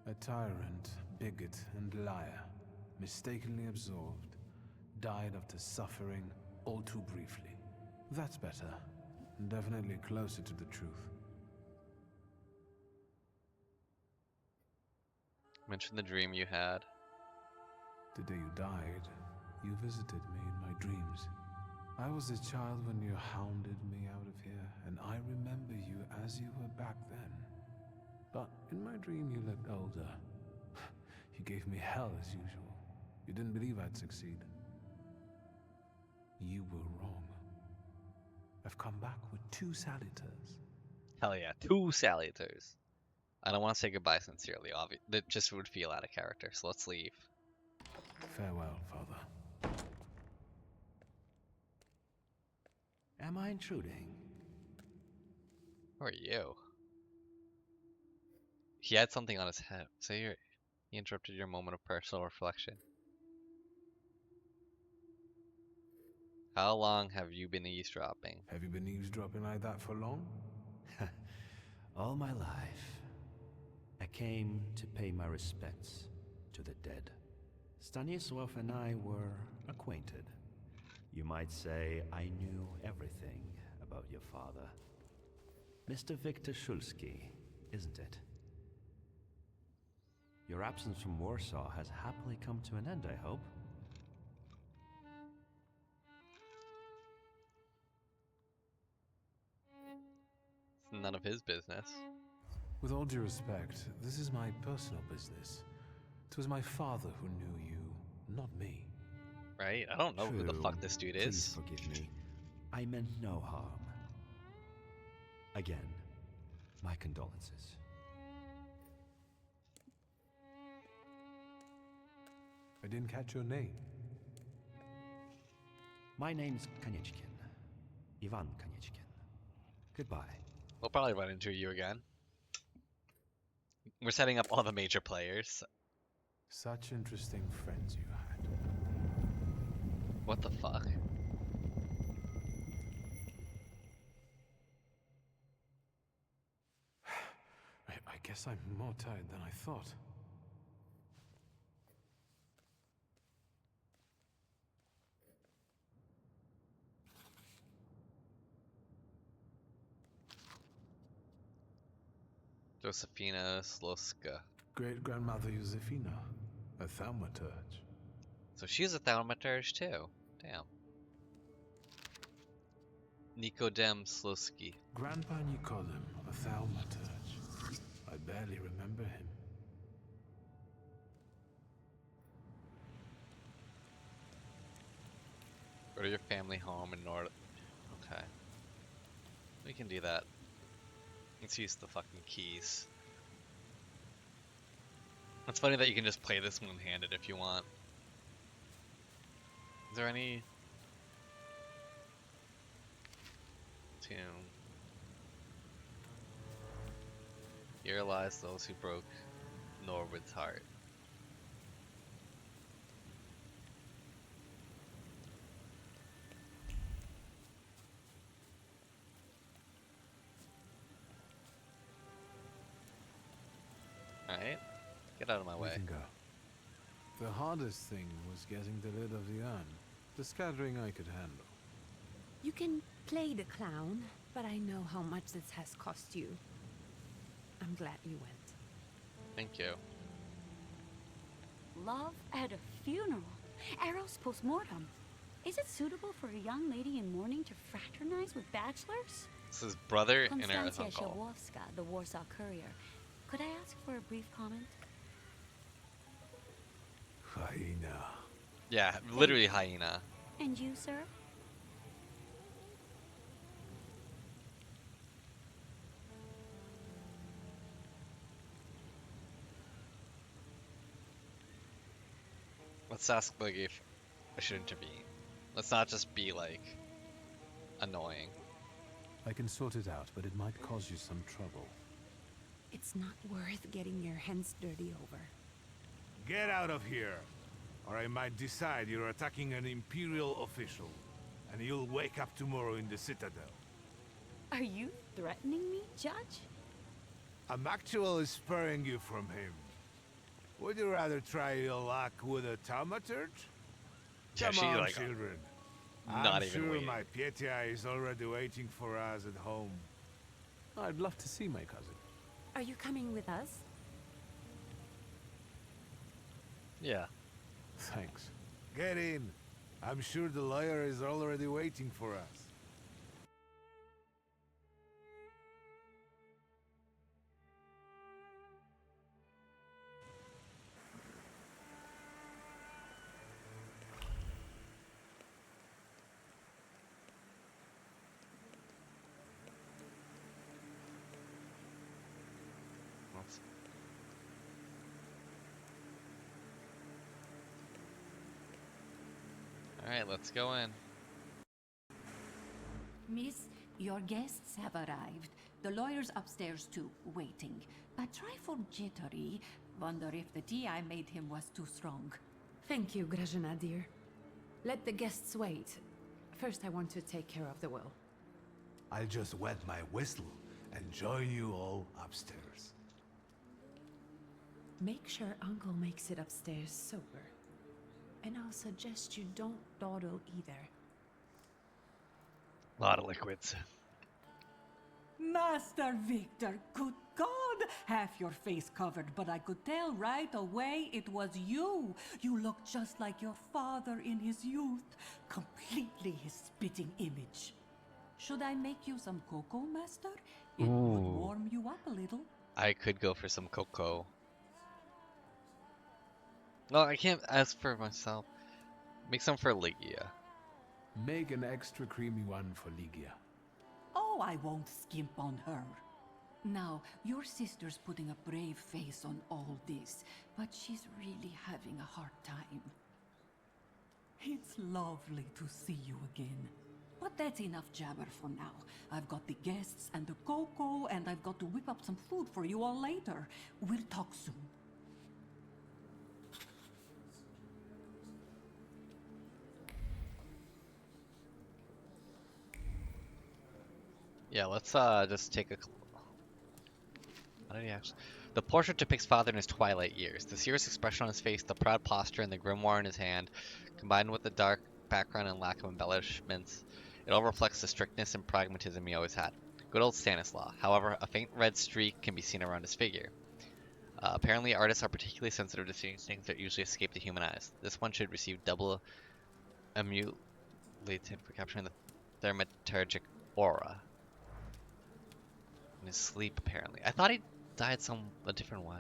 A tyrant, bigot, and liar, mistakenly absorbed, died after suffering all too briefly. That's better. Definitely closer to the truth. Mention the dream you had. The day you died, you visited me in my dreams. I was a child when you hounded me out of here, and I remember you as you were back then. But in my dream you looked older. You gave me hell as usual. You didn't believe I'd succeed. You were wrong. I've come back with 2 salutors. Hell yeah, 2 salutors. I don't want to say goodbye sincerely, obviously. That just would feel out of character, so let's leave. Farewell, Father. Am I intruding? Who are you? He had something on his head. So he interrupted your moment of personal reflection. How long have you been eavesdropping? Have you been eavesdropping like that for long? All my life, I came to pay my respects to the dead. Stanisław and I were acquainted. You might say I knew everything about your father. Mr. Victor Szulski, isn't it? Your absence from Warsaw has happily come to an end, I hope. It's none of his business. With all due respect, this is my personal business. It was my father who knew you, not me. Right? I don't know who the fuck this dude is. Please forgive me. I meant no harm. Again, my condolences. didn't catch your name. My name's Kanichkin. Ivan Kanichkin. Goodbye. We'll probably run into you again. We're setting up all the major players. Such interesting friends you had. What the fuck? I guess I'm more tired than I thought. Josefina Sloska. Great-grandmother Josefina, a Thaumaturge. So she's a Thaumaturge too. Damn. Nikodem Slosky. Grandpa Nikodem, a Thaumaturge. I barely remember him. Go to your family home in North. Okay. We can do that. Let's use the fucking keys. It's funny that you can just play this one-handed if you want. Is there any tomb? Here lies those who broke Norwood's heart. Alright, get out of my way. We can go. The hardest thing was getting the lid of the urn. The scattering I could handle. You can play the clown, but I know how much this has cost you. I'm glad you went. Thank you. Love at a funeral. Eros post-mortem. Is it suitable for a young lady in mourning to fraternize with bachelors? This is brother and her Konstantia uncle. Shawowska, the Warsaw Courier. Could I ask for a brief comment? Hyena. Yeah, literally hyena. And you, sir? Let's ask like if I should intervene. Let's not just be like annoying. I can sort it out, but it might cause you some trouble. It's not worth getting your hands dirty over. Get out of here, or I might decide you're attacking an Imperial official, and you'll wake up tomorrow in the Citadel. Are you threatening me, Judge? I'm actually sparing you from him. Would you rather try your luck with a Thaumaturge? Yeah, Come she on, like children. not I'm even sure waiting. my Pietia is already waiting for us at home. I'd love to see my cousin. Are you coming with us? Yeah. Thanks. Get in. I'm sure the lawyer is already waiting for us. Alright, let's go in. Miss, your guests have arrived. The lawyer's upstairs too, waiting. A trifle jittery. Wonder if the tea I made him was too strong. Thank you, Grażyna, dear. Let the guests wait. First, I want to take care of the will. I'll just wet my whistle and join you all upstairs. Make sure Uncle makes it upstairs sober. And I'll suggest you don't dawdle either. A lot of liquids. Master Victor, good God! Half your face covered, but I could tell right away it was you. You look just like your father in his youth. Completely his spitting image. Should I make you some cocoa, Master? It would Ooh. warm you up a little. I could go for some cocoa. Well, I can't ask for myself. Make some for Ligia. Make an extra creamy one for Ligia. Oh, I won't skimp on her. Now, your sister's putting a brave face on all this, but she's really having a hard time. It's lovely to see you again. But that's enough jabber for now. I've got the guests and the cocoa, and I've got to whip up some food for you all later. We'll talk soon. Yeah, let's just take a. How did he actually? The portrait depicts father in his twilight years. The serious expression on his face, the proud posture, and the grimoire in his hand, combined with the dark background and lack of embellishments, it all reflects the strictness and pragmatism he always had. Good old Stanislaw. However, a faint red streak can be seen around his figure. Apparently, artists are particularly sensitive to seeing things that usually escape the human eyes. This one should receive double emulated for capturing the thaumaturgic aura. In his sleep, apparently. I thought he died a different way.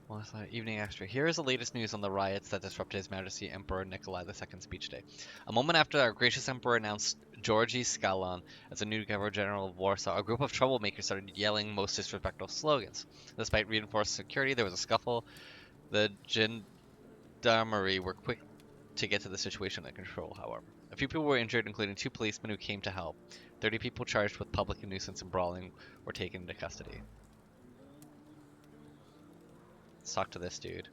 Well, I thought evening extra. Here is the latest news on the riots that disrupted His Majesty Emperor Nikolai II's speech day. A moment after our gracious emperor announced Georgy Skalon as the new Governor General of Warsaw, a group of troublemakers started yelling most disrespectful slogans. Despite reinforced security, there was a scuffle. The gendarmerie were quick to get to the situation under control, however. A few people were injured, including 2 policemen who came to help. 30 people charged with public nuisance and brawling were taken into custody. Let's talk to this dude.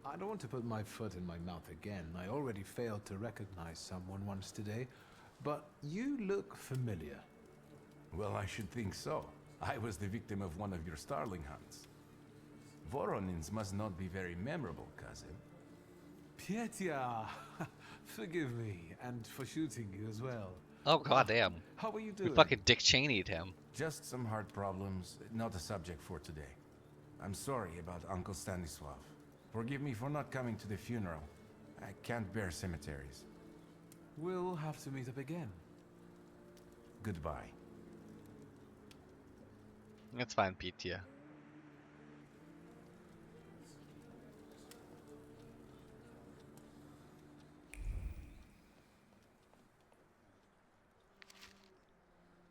I don't want to put my foot in my mouth again. I already failed to recognize someone once today, but you look familiar. Well, I should think so. I was the victim of one of your starling hunts. Voronins must not be very memorable, cousin. Pietya, forgive me, and for shooting you as well. Oh goddamn! How are you doing? We fucking Dick Cheney'd him. Just some heart problems, not a subject for today. I'm sorry about Uncle Stanislav. Forgive me for not coming to the funeral. I can't bear cemeteries. We'll have to meet up again. Goodbye. It's fine, Pietya.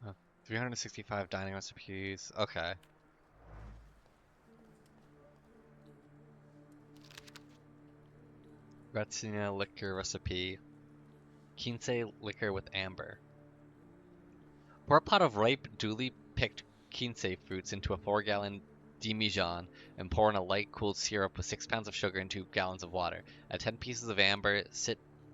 Oh, 365 dining recipes. Okay. Ratsina liquor recipe. Quince liquor with amber. Pour a pot of ripe, duly picked quince fruits into a 4-gallon demijohn and pour in a light cooled syrup with 6 pounds of sugar and 2 gallons of water. Add 10 pieces of amber,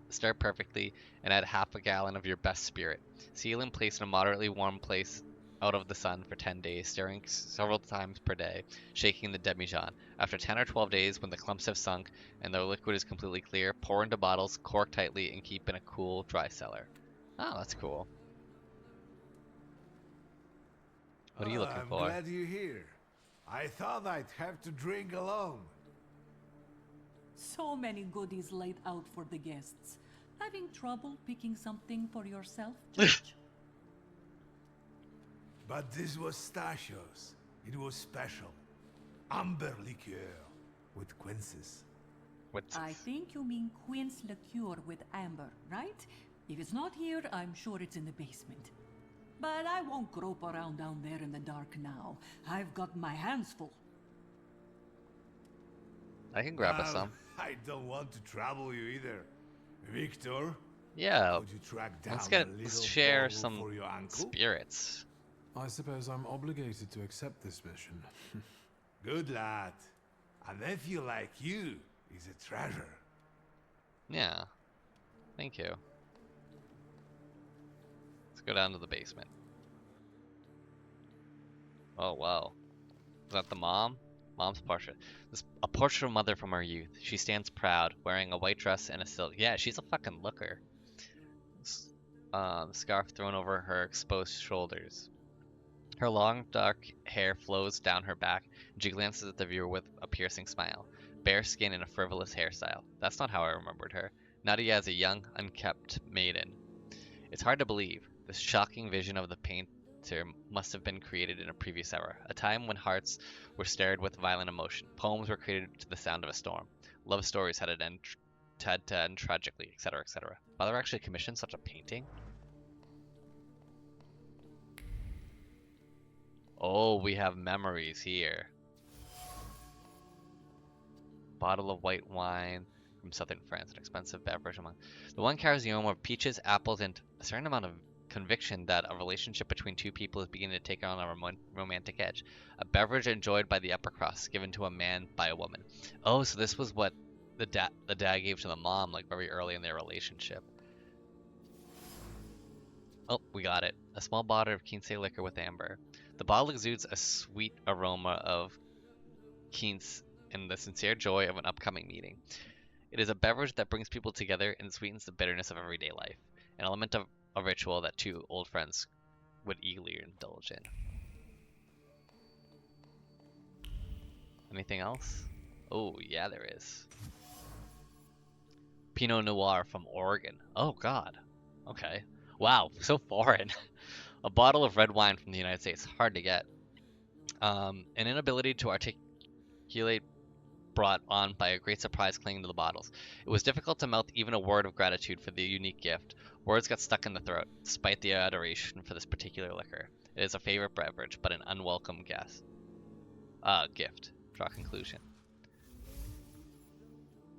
stir perfectly, and add half a gallon of your best spirit. Seal and place in a moderately warm place out of the sun for 10 days, stirring several times per day, shaking the demijohn. After 10 or 12 days, when the clumps have sunk and the liquid is completely clear, pour into bottles, cork tightly, and keep in a cool, dry cellar. Oh, that's cool. What are you looking for? I'm glad you're here. I thought I'd have to drink alone. So many goodies laid out for the guests. Having trouble picking something for yourself, Judge? But this was Stasios. It was special. Amber liqueur with quinces. I think you mean quince liqueur with amber, right? If it's not here, I'm sure it's in the basement. But I won't grope around down there in the dark now. I've got my hands full. I can grab us some. I don't want to trouble you either. Victor? Yeah. Could you track down Let's share some spirits. I suppose I'm obligated to accept this mission. Good lad. A nephew like you is a treasure. Yeah. Thank you. Let's go down to the basement. Oh, wow. Is that the mom? Mom's portrait. A portrait of mother from her youth. She stands proud, wearing a white dress and a silk. Yeah, she's a fucking looker. Scarf thrown over her exposed shoulders. Her long, dark hair flows down her back, and she glances at the viewer with a piercing smile. Bare skin and a frivolous hairstyle. That's not how I remembered her. Nadia as a young, unkept maiden. It's hard to believe. This shocking vision of the painter must have been created in a previous era, a time when hearts were stirred with violent emotion. Poems were created to the sound of a storm. Love stories had to end tragically, etc., etc. Father actually commissioned such a painting? Oh, we have memories here. Bottle of white wine from southern France, an expensive beverage among. The one carries the aroma of peaches, apples, and a certain amount of conviction that a relationship between two people is beginning to take on a romantic edge. A beverage enjoyed by the upper crust, given to a man by a woman. Oh, so this was what the dad gave to the mom, like very early in their relationship. Oh, we got it. A small bottle of quince liquor with amber. The bottle exudes a sweet aroma of quince and the sincere joy of an upcoming meeting. It is a beverage that brings people together and sweetens the bitterness of everyday life, an element of a ritual that two old friends would eagerly indulge in. Anything else? Oh, yeah, there is. Pinot Noir from Oregon. Oh, God. Okay. Wow, so foreign. A bottle of red wine from the United States. Hard to get. An inability to articulate brought on by a great surprise clinging to the bottles. It was difficult to mouth even a word of gratitude for the unique gift. Words got stuck in the throat, despite the adoration for this particular liquor. It is a favorite beverage, but an unwelcome gift. Draw conclusion.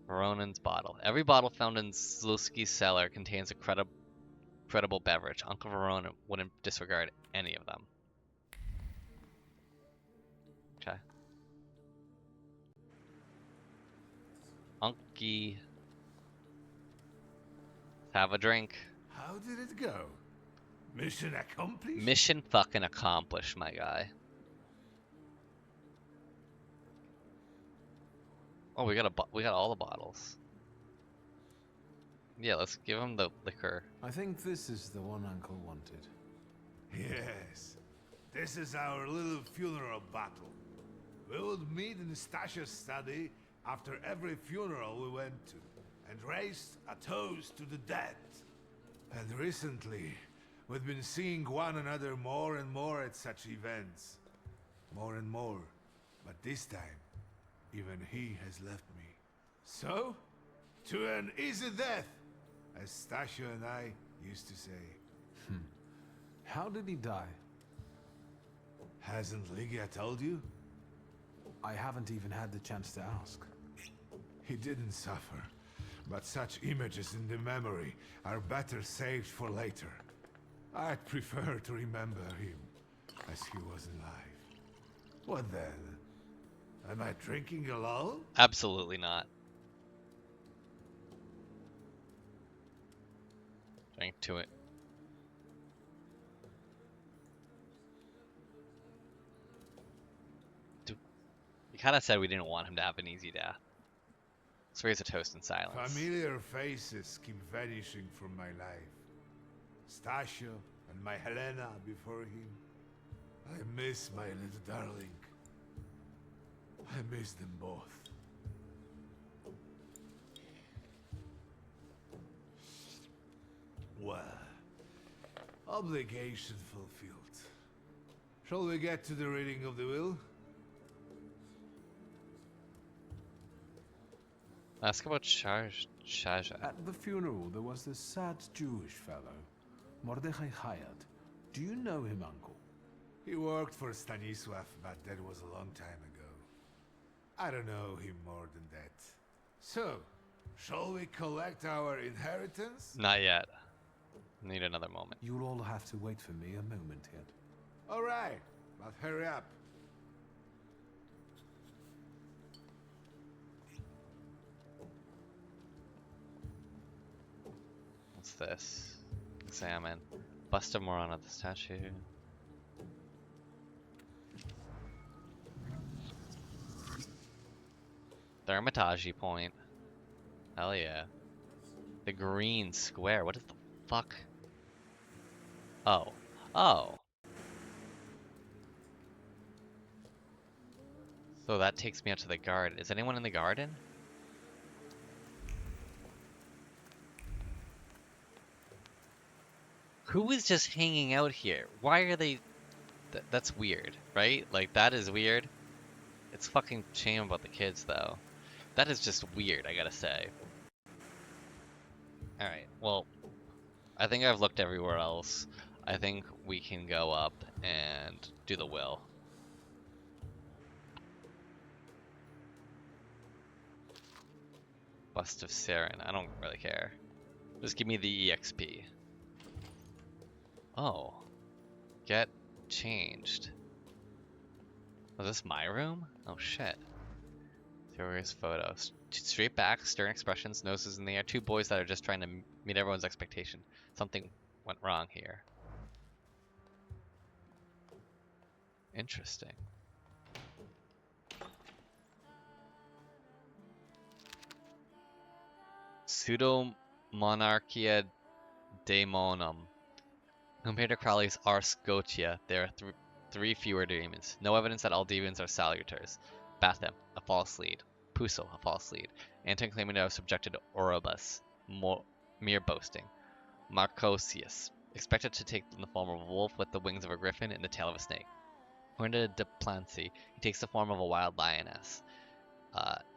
Veronan's bottle. Every bottle found in Zlowski's cellar contains a credible beverage. Uncle Verona wouldn't disregard any of them. Okay. Unky. Have a drink. How did it go? Mission accomplished? Mission fucking accomplished, my guy. Oh, we got all the bottles. Yeah, let's give him the liquor. I think this is the one Uncle wanted. Yes. This is our little funeral battle. We would meet in Stasha's study after every funeral we went to, and raised a toast to the dead. And recently, we've been seeing one another more and more at such events. More and more. But this time, even he has left me. So, to an easy death, as Stasha and I used to say. How did he die? Hasn't Lygia told you? I haven't even had the chance to ask. He didn't suffer, but such images in the memory are better saved for later. I'd prefer to remember him as he was alive. What then? Am I drinking alone? Absolutely not. Drink to it. We kind of said we didn't want him to have an easy death. Let's raise a toast in silence. Familiar faces keep vanishing from my life. Stasio and my Helena before him. I miss my little darling. I miss them both. Well, obligation fulfilled. Shall we get to the reading of the will? Ask about Shaja. At the funeral, there was this sad Jewish fellow, Mordechai Hayat. Do you know him, Uncle? He worked for Stanisław, but that was a long time ago. I don't know him more than that. So, shall we collect our inheritance? Not yet. Need another moment. You'll all have to wait for me a moment yet. All right, but hurry up. What's this? Examine. Bust a moron of the statue. Thaumaturge point. Hell yeah. The green square. What is the fuck? Oh. Oh. So that takes me out to the garden. Is anyone in the garden? Who is just hanging out here? Why are they... that's weird, right? Like, that is weird. It's fucking shame about the kids, though. That is just weird, I gotta say. Alright, well, I think I've looked everywhere else. I think we can go up and do the will. West of Saren. I don't really care. Just give me the EXP. Oh. Get changed. Was this my room? Oh shit. Curious photos. Straight back, stern expressions, noses in the air. Two boys that are just trying to meet everyone's expectation. Something went wrong here. Interesting. Pseudo-monarchia daemonum. Compared to Crowley's Ars Gotia, there are three fewer demons. No evidence that all demons are salutars. Bathem, a false lead. Puso, a false lead. Anton claiming to have subjected Orobus. Mere boasting. Marcosius, expected to take the form of a wolf with the wings of a griffin and the tail of a snake. According to Duplancy, he takes the form of a wild lioness.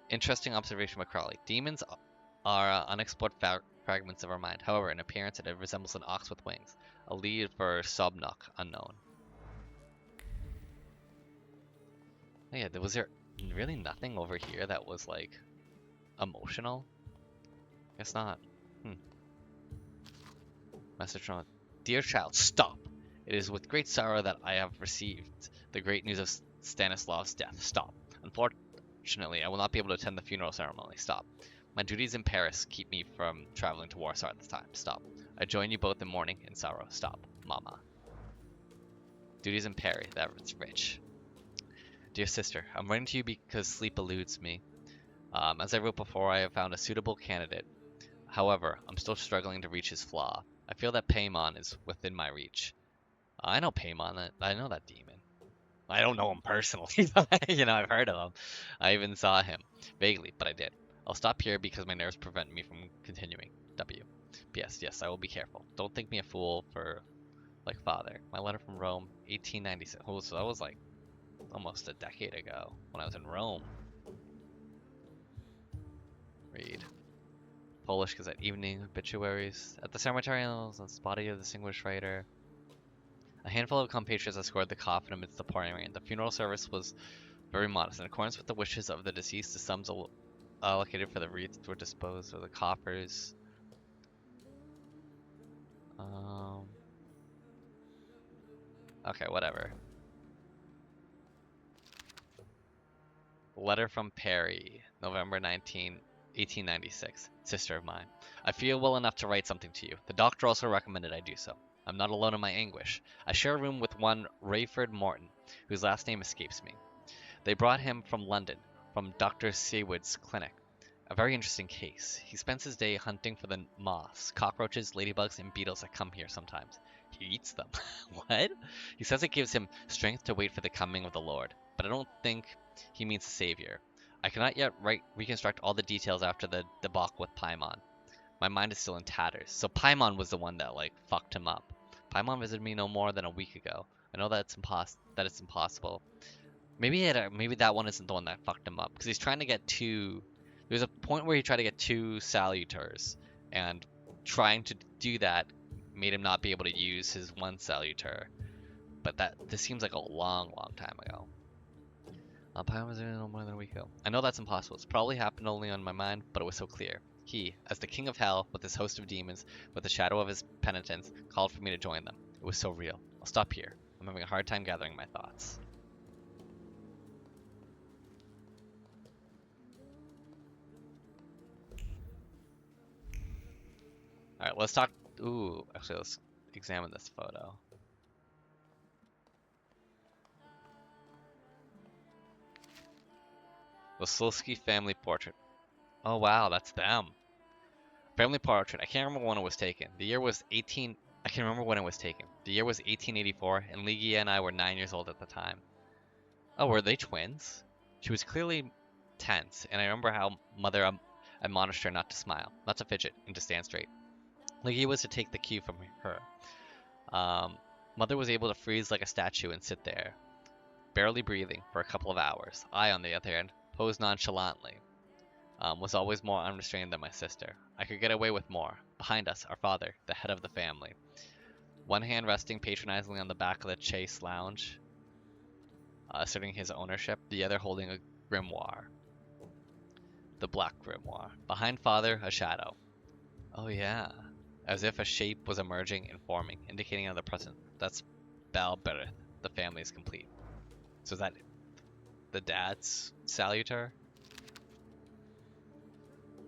Interesting observation by Crowley. Demons are unexplored fragments of our mind. However, in appearance, it resembles an ox with wings. A lead for Sobnok, unknown. Oh yeah, was there really nothing over here that was, like, emotional? Guess not. Message from Dear child, stop! It is with great sorrow that I have received the great news of Stanislav's death. Stop. Unfortunately, I will not be able to attend the funeral ceremony. Stop. My duties in Paris keep me from traveling to Warsaw at this time. Stop. I join you both in mourning and sorrow. Stop. Mama. Duties in Paris. That's rich. Dear sister, I'm writing to you because sleep eludes me. As I wrote before, I have found a suitable candidate. However, I'm still struggling to reach his flaw. I feel that Paimon is within my reach. I know Paimon. I know that demon. I don't know him personally. You know, I've heard of him. I even saw him. Vaguely, but I did. I'll stop here because my nerves prevent me from continuing. W. P.S. Yes, I will be careful. Don't think me a fool for, like, father. My letter from Rome, 1896. Oh, so that was, like, almost a decade ago when I was in Rome. Read. Polish Gazette, evening obituaries. At the cemetery, the body of the distinguished writer. A handful of compatriots escorted the coffin amidst the pouring rain. The funeral service was very modest. In accordance with the wishes of the deceased, the sums allocated for the wreaths were disposed of the coffers. Okay, whatever. Letter from Perry, November 19, 1896. Sister of mine. I feel well enough to write something to you. The doctor also recommended I do so. I'm not alone in my anguish. I share a room with one Rayford Morton, whose last name escapes me. They brought him from London, from Dr. Seward's clinic. A very interesting case. He spends his day hunting for the moths, cockroaches, ladybugs, and beetles that come here sometimes. He eats them. What? He says it gives him strength to wait for the coming of the Lord, but I don't think he means the Savior. I cannot yet reconstruct all the details after the debacle with Paimon. My mind is still in tatters. So Paimon was the one that, like, fucked him up. Paimon visited me no more than a week ago. I know that it's impossible. Maybe that one isn't the one that fucked him up, because he's trying to get two. There's a point where he tried to get two salutars, and trying to do that made him not be able to use his one salutar. But this seems like a long, long time ago. Paimon was no more than a week ago. I know that's impossible. It's probably happened only on my mind, but it was so clear. He, as the king of hell, with his host of demons, with the shadow of his penitents, called for me to join them. It was so real. I'll stop here. I'm having a hard time gathering my thoughts. Alright, let's talk. Ooh, actually, let's examine this photo. Wasilski family portrait. Oh wow, that's them. Family portrait. I can't remember when it was taken. The year was 18. I can remember when it was taken. The year was 1884, and Ligia and I were 9 years old at the time. Oh, were they twins? She was clearly tense, and I remember how Mother admonished her not to smile, not to fidget, and to stand straight. Ligia was to take the cue from her. Mother was able to freeze like a statue and sit there, barely breathing, for a couple of hours. I, on the other hand, posed nonchalantly. Was always more unrestrained than my sister. I could get away with more. Behind us, our father, the head of the family. One hand resting patronizingly on the back of the chaise lounge, asserting his ownership, the other holding a grimoire. The Black Grimoire. Behind Father, a shadow. Oh yeah. As if a shape was emerging and forming, indicating another present. That's Balberith. The family is complete. So is that the dad's salutar?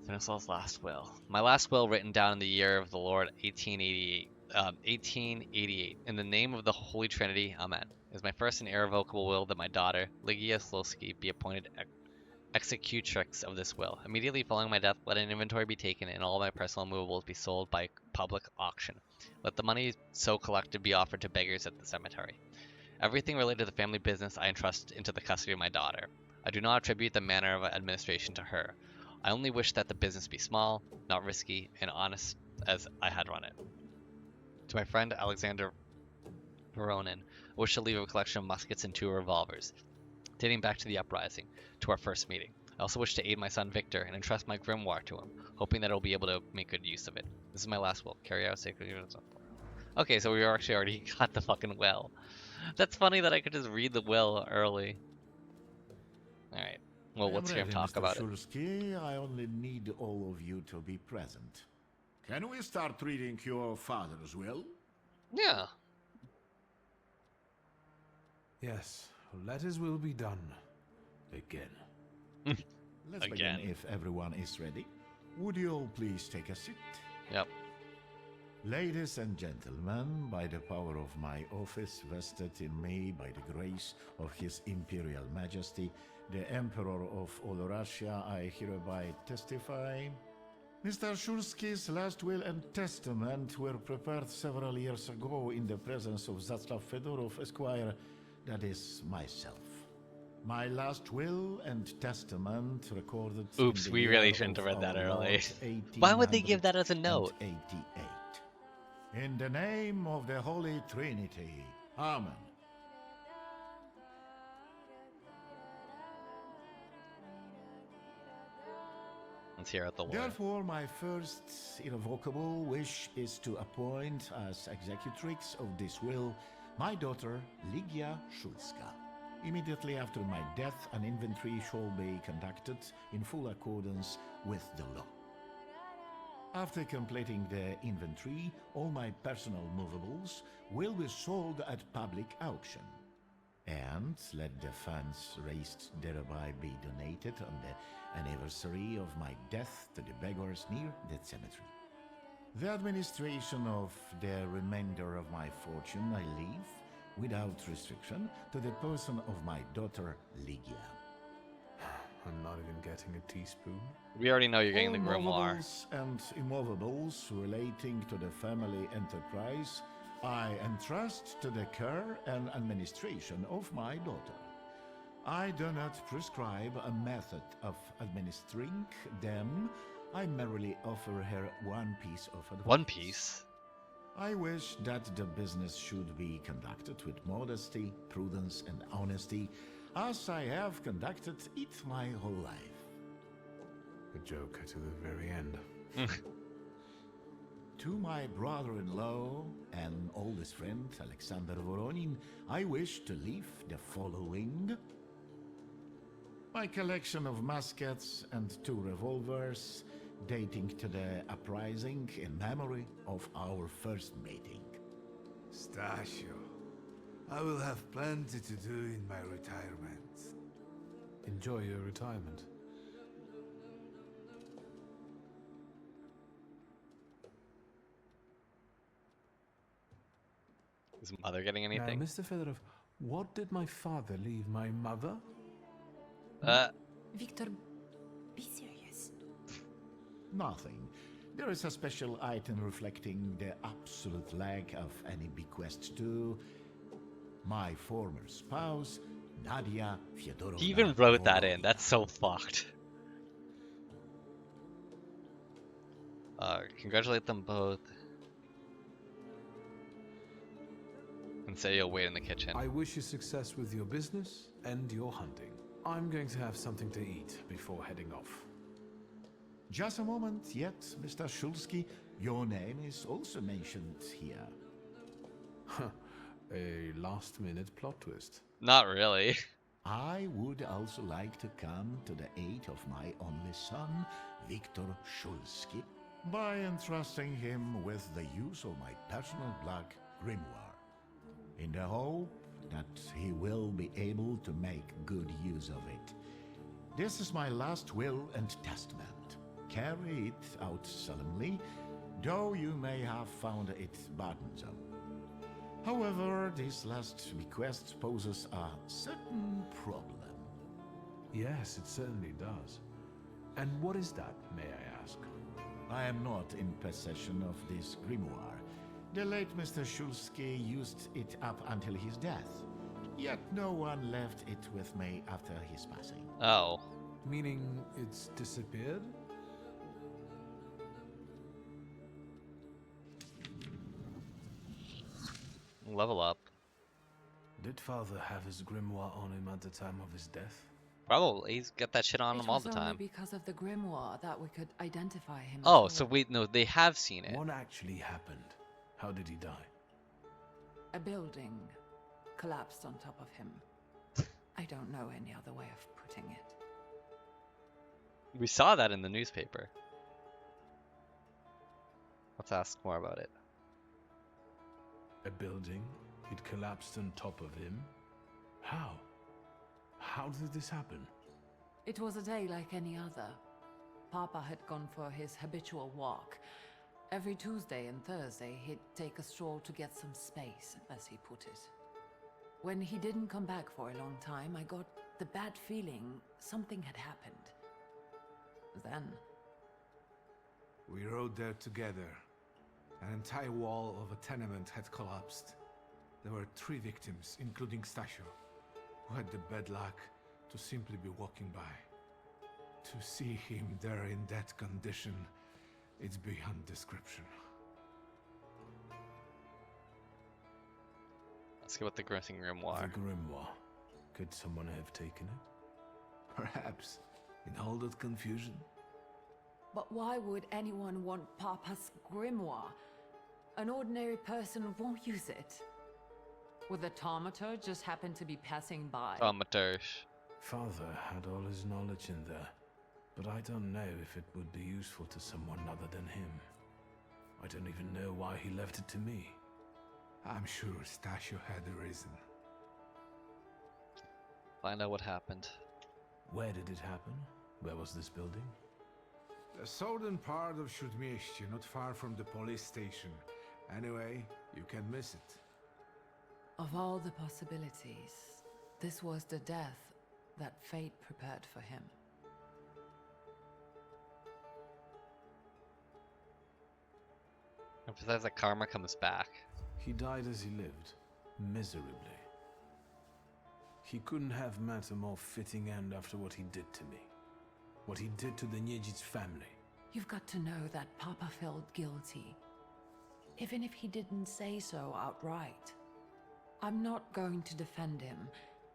Stanislaus' last will. My last will, written down in the year of the Lord 1888. In the name of the Holy Trinity, Amen. It is my first and irrevocable will that my daughter, Ligia Slowski, be appointed executrix of this will. Immediately following my death, let an inventory be taken and all my personal movables be sold by public auction. Let the money so collected be offered to beggars at the cemetery. Everything related to the family business I entrust into the custody of my daughter. I do not attribute the manner of administration to her. I only wish that the business be small, not risky, and honest as I had run it. To my friend Alexander Veronin, I wish to leave a collection of muskets and 2 revolvers, dating back to the uprising, to our first meeting. I also wish to aid my son Victor and entrust my grimoire to him, hoping that he'll be able to make good use of it. This is my last will. Carry out sacred units. Okay, so we actually already got the fucking will. That's funny that I could just read the will early. Alright. Well, let's hear him talk about it. Shulsky. I only need all of you to be present. Can we start reading your father's will? Yeah. Yes, let his will be done. Again. Let's Again. begin if everyone is ready. Would you all please take a seat? Yep. Ladies and gentlemen, by the power of my office vested in me by the grace of His Imperial Majesty, the Emperor of all Russia, I hereby testify. Mr. Shulsky's last will and testament were prepared several years ago in the presence of Zaslav Fedorov, Esquire, that is, myself. My last will and testament recorded. Oops, we really shouldn't have read that early. Why would they give that as a note? 1888. In the name of the Holy Trinity. Amen. Let's hear out the word. Therefore, my first irrevocable wish is to appoint as executrix of this will my daughter, Ligia Shulska. Immediately after my death, an inventory shall be conducted in full accordance with the law. After completing the inventory, all my personal movables will be sold at public auction. And let the funds raised thereby be donated on the anniversary of my death to the beggars near that cemetery. The administration of the remainder of my fortune I leave, without restriction, to the person of my daughter, Ligia. I'm not even getting a teaspoon. We already know you're getting the All grimoire. movables and immovables relating to the family enterprise I entrust to the care and administration of my daughter. I do not prescribe a method of administering them. I merely offer her one piece of advice. One piece? I wish that the business should be conducted with modesty, prudence, and honesty, as I have conducted it my whole life. A joker to the very end. To my brother-in-law and oldest friend, Alexander Voronin, I wish to leave the following. My collection of muskets and 2 revolvers, dating to the uprising in memory of our first meeting. Stasio, I will have plenty to do in my retirement. Enjoy your retirement. Is mother getting anything? Now, Mr. Fedorov, what did my father leave my mother? Victor, be serious. Nothing. There is a special item reflecting the absolute lack of any bequest to my former spouse, Nadia Fyodorovna. He even wrote that in. That's so fucked. Congratulate them both. And say you'll wait in the kitchen. I wish you success with your business and your hunting. I'm going to have something to eat before heading off. Just a moment yet, Mr. Shulsky. Your name is also mentioned here. A last-minute plot twist. Not really. I would also like to come to the aid of my only son, Victor Shulsky, by entrusting him with the use of my personal black grimoire, in the hope that he will be able to make good use of it. This is my last will and testament. Carry it out solemnly, though you may have found it burdensome. However, this last bequest poses a certain problem. Yes, it certainly does. And what is that, may I ask? I am not in possession of this grimoire. The late Mr. Shulsky used it up until his death. Yet no one left it with me after his passing. Oh. Meaning it's disappeared? Level up. Did father have his grimoire on him at the time of his death? Probably. He's got that shit on him all the It was only time. because of the grimoire that we could identify him. Oh, so wait, no, they have seen it. What actually happened? How did he die? A building collapsed on top of him. I don't know any other way of putting it. We saw that in the newspaper. Let's ask more about it. A building? It collapsed on top of him? How? How did this happen? It was a day like any other. Papa had gone for his habitual walk. Every Tuesday and Thursday, he'd take a stroll to get some space, as he put it. When he didn't come back for a long time, I got the bad feeling something had happened. Then... We rode there together. An entire wall of a tenement had collapsed. There were 3 victims, including Stasio, who had the bad luck to simply be walking by. To see him there in that condition, it's beyond description. Let's go with the Grimsing Grimoire. The grimoire. Could someone have taken it? Perhaps, in all that confusion. But why would anyone want Papa's grimoire? An ordinary person won't use it. Would the Thaumaturge just happen to be passing by? Thaumaturge. Father had all his knowledge in there, but I don't know if it would be useful to someone other than him. I don't even know why he left it to me. I'm sure Stasio had a reason. Find out what happened. Where did it happen? Where was this building? The southern part of Śródmieście, not far from the police station. Anyway, you can miss it. Of all the possibilities, this was the death that fate prepared for him. Emphasize that karma comes back. He died as he lived, miserably. He couldn't have met a more fitting end after what he did to me. What he did to the Niedzic's family. You've got to know that Papa felt guilty, even if he didn't say so outright. I'm not going to defend him,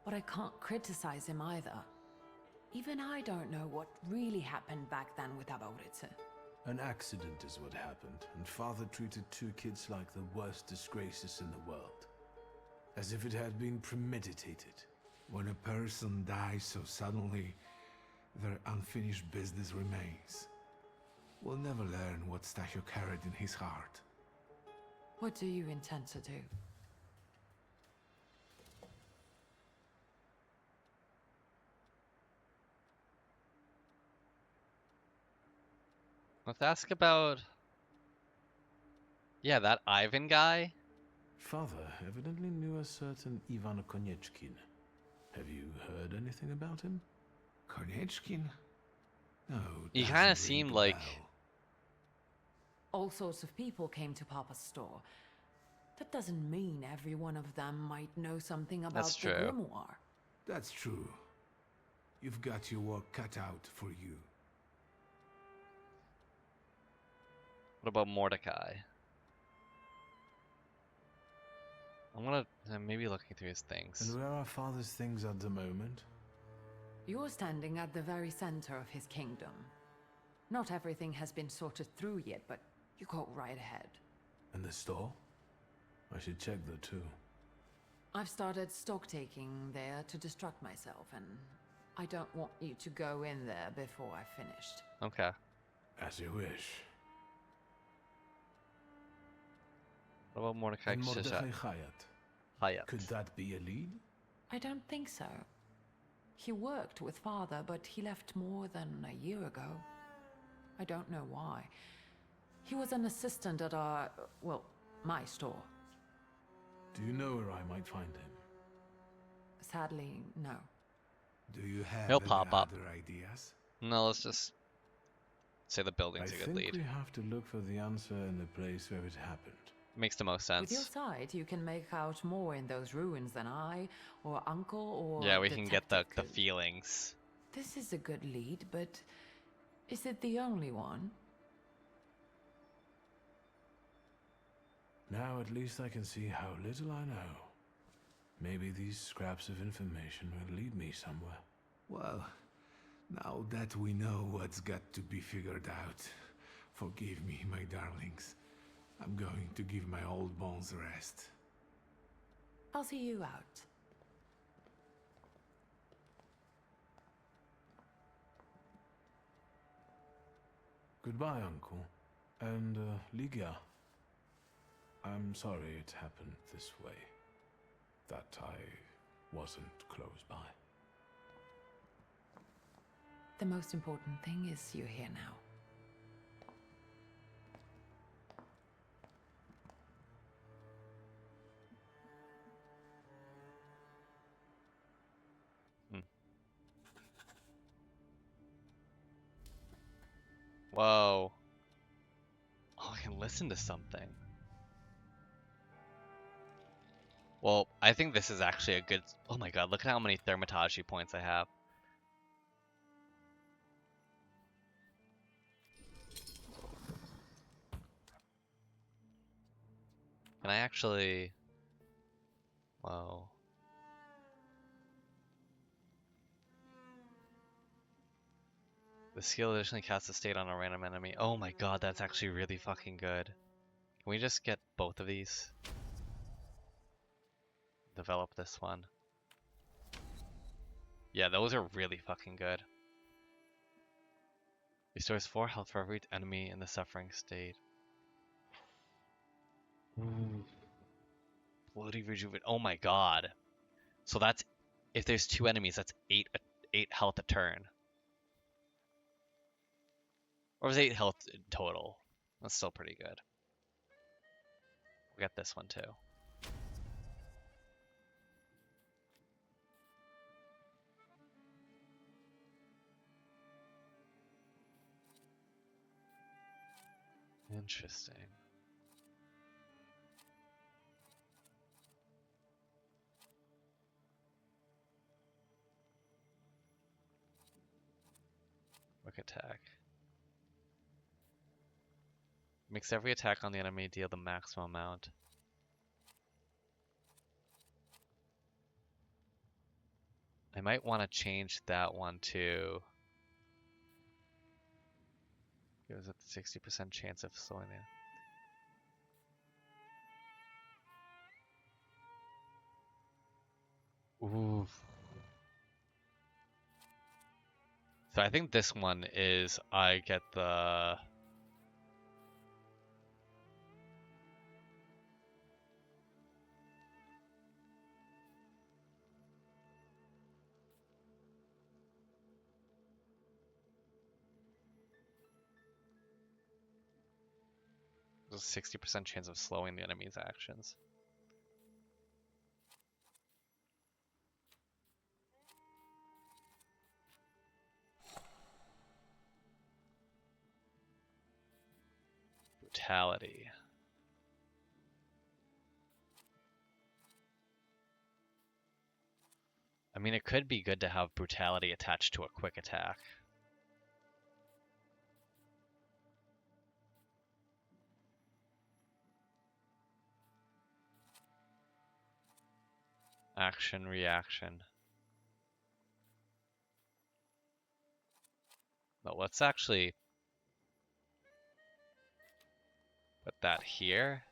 but I can't criticize him either. Even I don't know what really happened back then with Abauritze. An accident is what happened, and father treated 2 kids like the worst disgraces in the world. As if it had been premeditated. When a person dies so suddenly, their unfinished business remains. We'll never learn what Stasio carried in his heart. What do you intend to do? Let's ask about... Yeah, that Ivan guy? Father evidently knew a certain Ivan Konieczkin. Have you heard anything about him? Konieczkin? No. He kind of seemed like... All sorts of people came to Papa's store. That doesn't mean every one of them might know something about the grimoire. That's true. You've got your work cut out for you. What about Mordecai? I'm gonna maybe looking through his things. And where are father's things at the moment? You're standing at the very center of his kingdom. Not everything has been sorted through yet, but you go right ahead. And the store? I should check that too. I've started stock taking there to distract myself, and I don't want you to go in there before I've finished. Okay. As you wish. What about Mordecai And Mordecai Hayat? Hayat. Could that be a lead? I don't think so. He worked with Father, but he left more than a year ago. I don't know why. He was an assistant at our, well, my store. Do you know where I might find him? Sadly, no. Do you have He'll any pop up. other ideas? No, let's just say the building's a good lead. I think we have to look for the answer in the place where it happened. Makes the most sense. With your side, you can make out more in those ruins than I, or Uncle, or yeah, we can get the could. feelings. This is a good lead, but is it the only one? Now at least I can see how little I know. Maybe these scraps of information will lead me somewhere. Well, now that we know what's got to be figured out, forgive me, my darlings. I'm going to give my old bones a rest. I'll see you out. Goodbye, Uncle. And, Ligia. I'm sorry it happened this way. That I wasn't close by. The most important thing is you're here now. Whoa. Oh, I can listen to something. Well, I think this is actually a good... Oh my god, look at how many Thaumaturge points I have. Can I actually... Whoa. The skill additionally casts a state on a random enemy. Oh my god, that's actually really fucking good. Can we just get both of these? Develop this one. Yeah, those are really fucking good. Restores 4 health for every enemy in the suffering state. Bloody rejuvenate. Oh my god. So that's... If there's 2 enemies, that's 8 health a turn. Or was 8 health in total? That's still pretty good. We'll get this one too. Interesting. Quick attack. Makes every attack on the enemy deal the maximum amount. I might want to change that one to... Gives it the 60% chance of slowing it. Ooh. So I think this one is I get the... There's a 60% chance of slowing the enemy's actions. Brutality. I mean, it could be good to have brutality attached to a quick attack. Action, reaction. But let's actually put that here.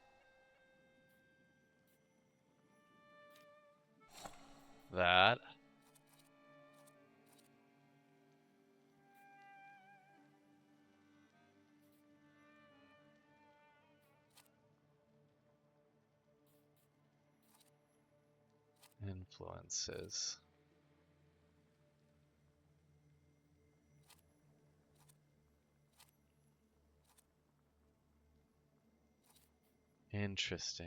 that. Influences. Interesting.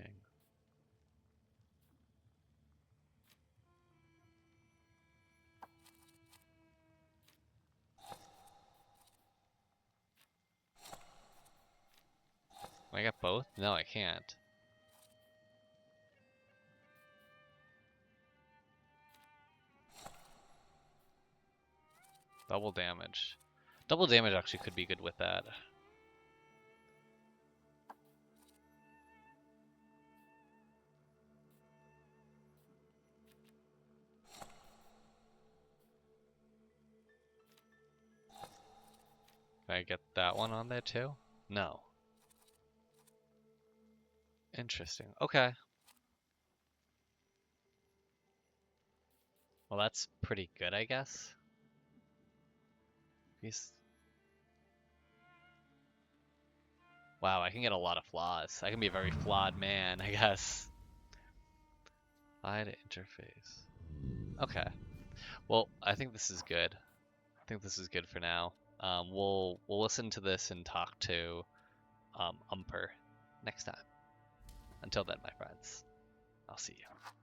I got both? No, I can't. Double damage. Double damage actually could be good with that. Can I get that one on there too? No. Interesting. Okay. Well, that's pretty good, I guess. Wow, I can get a lot of flaws. I can be a very flawed man, I guess. Hide interface. Okay. Well, I think this is good. I think this is good for now. We'll listen to this and talk to Umper next time. Until then, my friends, I'll see you.